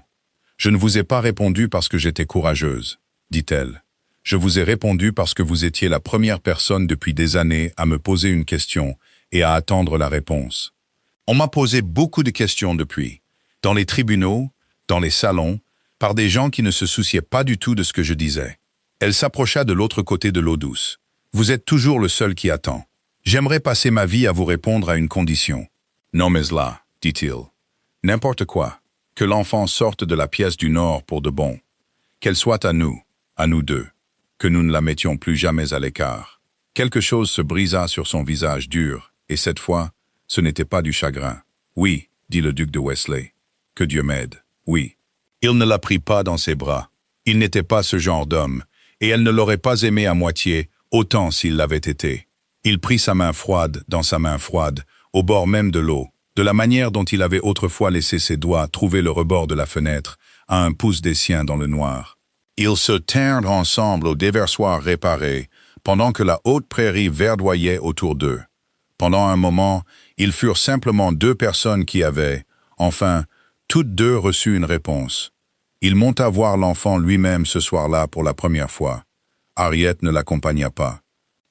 Je ne vous ai pas répondu parce que j'étais courageuse, dit-elle. Je vous ai répondu parce que vous étiez la première personne depuis des années à me poser une question et à attendre la réponse. On m'a posé beaucoup de questions depuis, dans les tribunaux, dans les salons, par des gens qui ne se souciaient pas du tout de ce que je disais. Elle s'approcha de l'autre côté de l'eau douce. Vous êtes toujours le seul qui attend. J'aimerais passer ma vie à vous répondre à une condition. Non mais là, dit-il. N'importe quoi. Que l'enfant sorte de la pièce du Nord pour de bon. Qu'elle soit à nous deux. Que nous ne la mettions plus jamais à l'écart. Quelque chose se brisa sur son visage dur, et cette fois, ce n'était pas du chagrin. Oui, dit le duc de Wesley. Que Dieu m'aide. Oui. Il ne la prit pas dans ses bras. Il n'était pas ce genre d'homme, et elle ne l'aurait pas aimé à moitié, autant s'il l'avait été. Il prit sa main froide dans sa main froide, au bord même de l'eau, de la manière dont il avait autrefois laissé ses doigts trouver le rebord de la fenêtre, à un pouce des siens dans le noir. Ils se tinrent ensemble au déversoir réparé, pendant que la haute prairie verdoyait autour d'eux. Pendant un moment, ils furent simplement deux personnes qui avaient, enfin, toutes deux reçu une réponse. Il monta voir l'enfant lui-même ce soir-là pour la première fois. Harriet ne l'accompagna pas.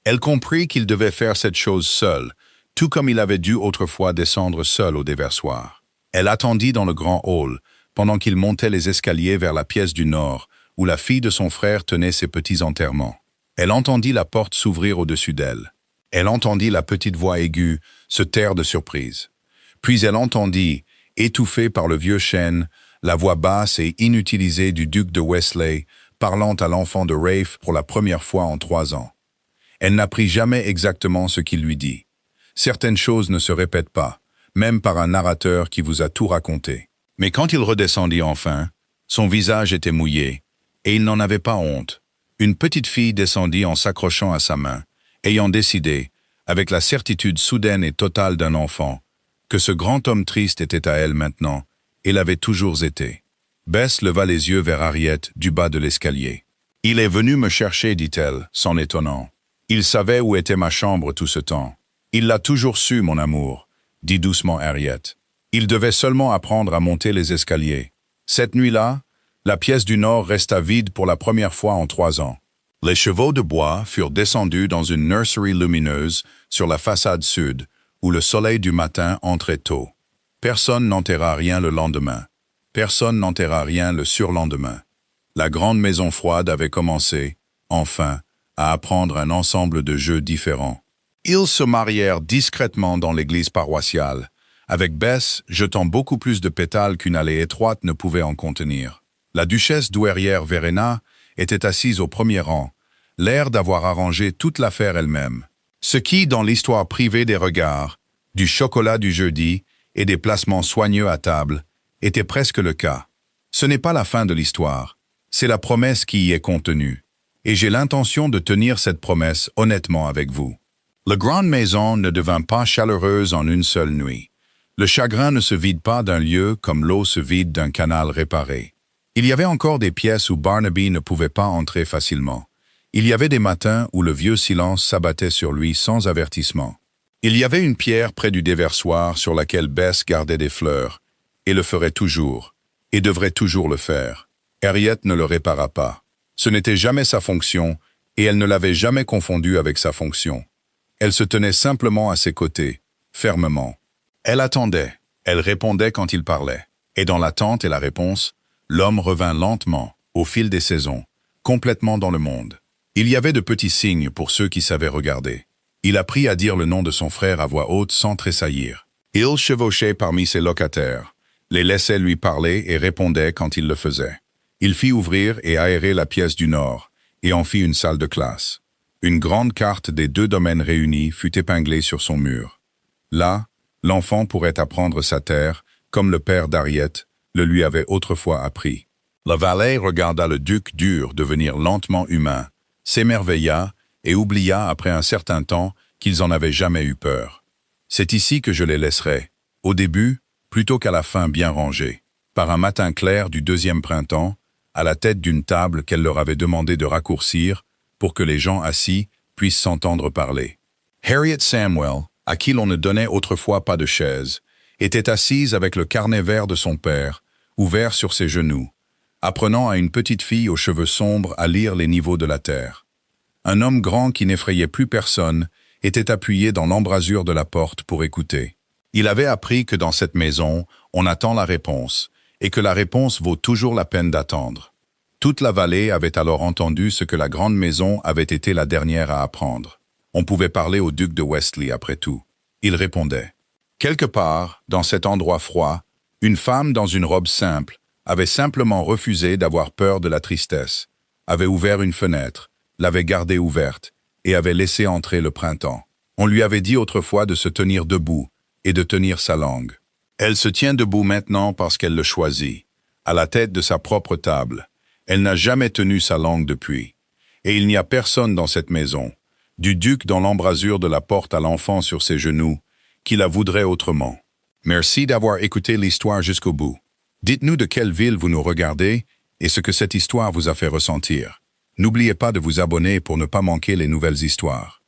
Elle comprit qu'il devait faire cette chose seule, tout comme il avait dû autrefois descendre seul au déversoir. Elle attendit dans le grand hall, pendant qu'il montait les escaliers vers la pièce du Nord, où la fille de son frère tenait ses petits enterrements. Elle entendit la porte s'ouvrir au-dessus d'elle. Elle entendit la petite voix aiguë se taire de surprise. Puis elle entendit, étouffée par le vieux chêne, la voix basse et inutilisée du duc de Wesley, parlant à l'enfant de Rafe pour la première fois en 3 ans. Elle n'apprit jamais exactement ce qu'il lui dit. Certaines choses ne se répètent pas, même par un narrateur qui vous a tout raconté. Mais quand il redescendit enfin, son visage était mouillé, et il n'en avait pas honte. Une petite fille descendit en s'accrochant à sa main, ayant décidé, avec la certitude soudaine et totale d'un enfant, que ce grand homme triste était à elle maintenant, et l'avait toujours été. Bess leva les yeux vers Harriet du bas de l'escalier. « Il est venu me chercher, dit-elle, s'en étonnant. Il savait où était ma chambre tout ce temps. Il l'a toujours su, mon amour, dit doucement Harriet. Il devait seulement apprendre à monter les escaliers. Cette nuit-là, la pièce du Nord resta vide pour la première fois en 3 ans. Les chevaux de bois furent descendus dans une nursery lumineuse sur la façade sud, où le soleil du matin entrait tôt. Personne n'enterra rien le lendemain. Personne n'enterra rien le surlendemain. La grande maison froide avait commencé, enfin, à apprendre un ensemble de jeux différents. Ils se marièrent discrètement dans l'église paroissiale, avec Bess jetant beaucoup plus de pétales qu'une allée étroite ne pouvait en contenir. La duchesse douairière Verena était assise au premier rang, l'air d'avoir arrangé toute l'affaire elle-même. Ce qui, dans l'histoire privée des regards, du chocolat du jeudi et des placements soigneux à table, était presque le cas. Ce n'est pas la fin de l'histoire, c'est la promesse qui y est contenue, et j'ai l'intention de tenir cette promesse honnêtement avec vous. La grande maison ne devint pas chaleureuse en une seule nuit. Le chagrin ne se vide pas d'un lieu comme l'eau se vide d'un canal réparé. Il y avait encore des pièces où Barnaby ne pouvait pas entrer facilement. Il y avait des matins où le vieux silence s'abattait sur lui sans avertissement. Il y avait une pierre près du déversoir sur laquelle Bess gardait des fleurs, et le ferait toujours, et devrait toujours le faire. Harriet ne le répara pas. Ce n'était jamais sa fonction, et elle ne l'avait jamais confondu avec sa fonction. Elle se tenait simplement à ses côtés, fermement. Elle attendait, elle répondait quand il parlait, et dans l'attente et la réponse, l'homme revint lentement, au fil des saisons, complètement dans le monde. Il y avait de petits signes pour ceux qui savaient regarder. Il apprit à dire le nom de son frère à voix haute sans tressaillir. Il chevauchait parmi ses locataires, les laissait lui parler et répondait quand il le faisait. Il fit ouvrir et aérer la pièce du Nord, et en fit une salle de classe. Une grande carte des 2 domaines réunis fut épinglée sur son mur. Là, l'enfant pourrait apprendre sa terre, comme le père d'Harriet le lui avait autrefois appris. Le valet regarda le duc dur devenir lentement humain, s'émerveilla et oublia après un certain temps qu'ils en avaient jamais eu peur. C'est ici que je les laisserai, au début, plutôt qu'à la fin bien rangés, par un matin clair du 2e printemps, à la tête d'une table qu'elle leur avait demandé de raccourcir pour que les gens assis puissent s'entendre parler. Harriet Samwell, à qui l'on ne donnait autrefois pas de chaise, était assise avec le carnet vert de son père, ouvert sur ses genoux, apprenant à une petite fille aux cheveux sombres à lire les niveaux de la terre. Un homme grand qui n'effrayait plus personne était appuyé dans l'embrasure de la porte pour écouter. Il avait appris que dans cette maison, on attend la réponse, et que la réponse vaut toujours la peine d'attendre. Toute la vallée avait alors entendu ce que la grande maison avait été la dernière à apprendre. On pouvait parler au duc de Westley après tout. Il répondait. Quelque part, dans cet endroit froid, une femme dans une robe simple avait simplement refusé d'avoir peur de la tristesse, avait ouvert une fenêtre, l'avait gardée ouverte et avait laissé entrer le printemps. On lui avait dit autrefois de se tenir debout et de tenir sa langue. Elle se tient debout maintenant parce qu'elle le choisit, à la tête de sa propre table. Elle n'a jamais tenu sa langue depuis. Et il n'y a personne dans cette maison, du duc dans l'embrasure de la porte à l'enfant sur ses genoux, qui la voudrait autrement. Merci d'avoir écouté l'histoire jusqu'au bout. Dites-nous de quelle ville vous nous regardez et ce que cette histoire vous a fait ressentir. N'oubliez pas de vous abonner pour ne pas manquer les nouvelles histoires.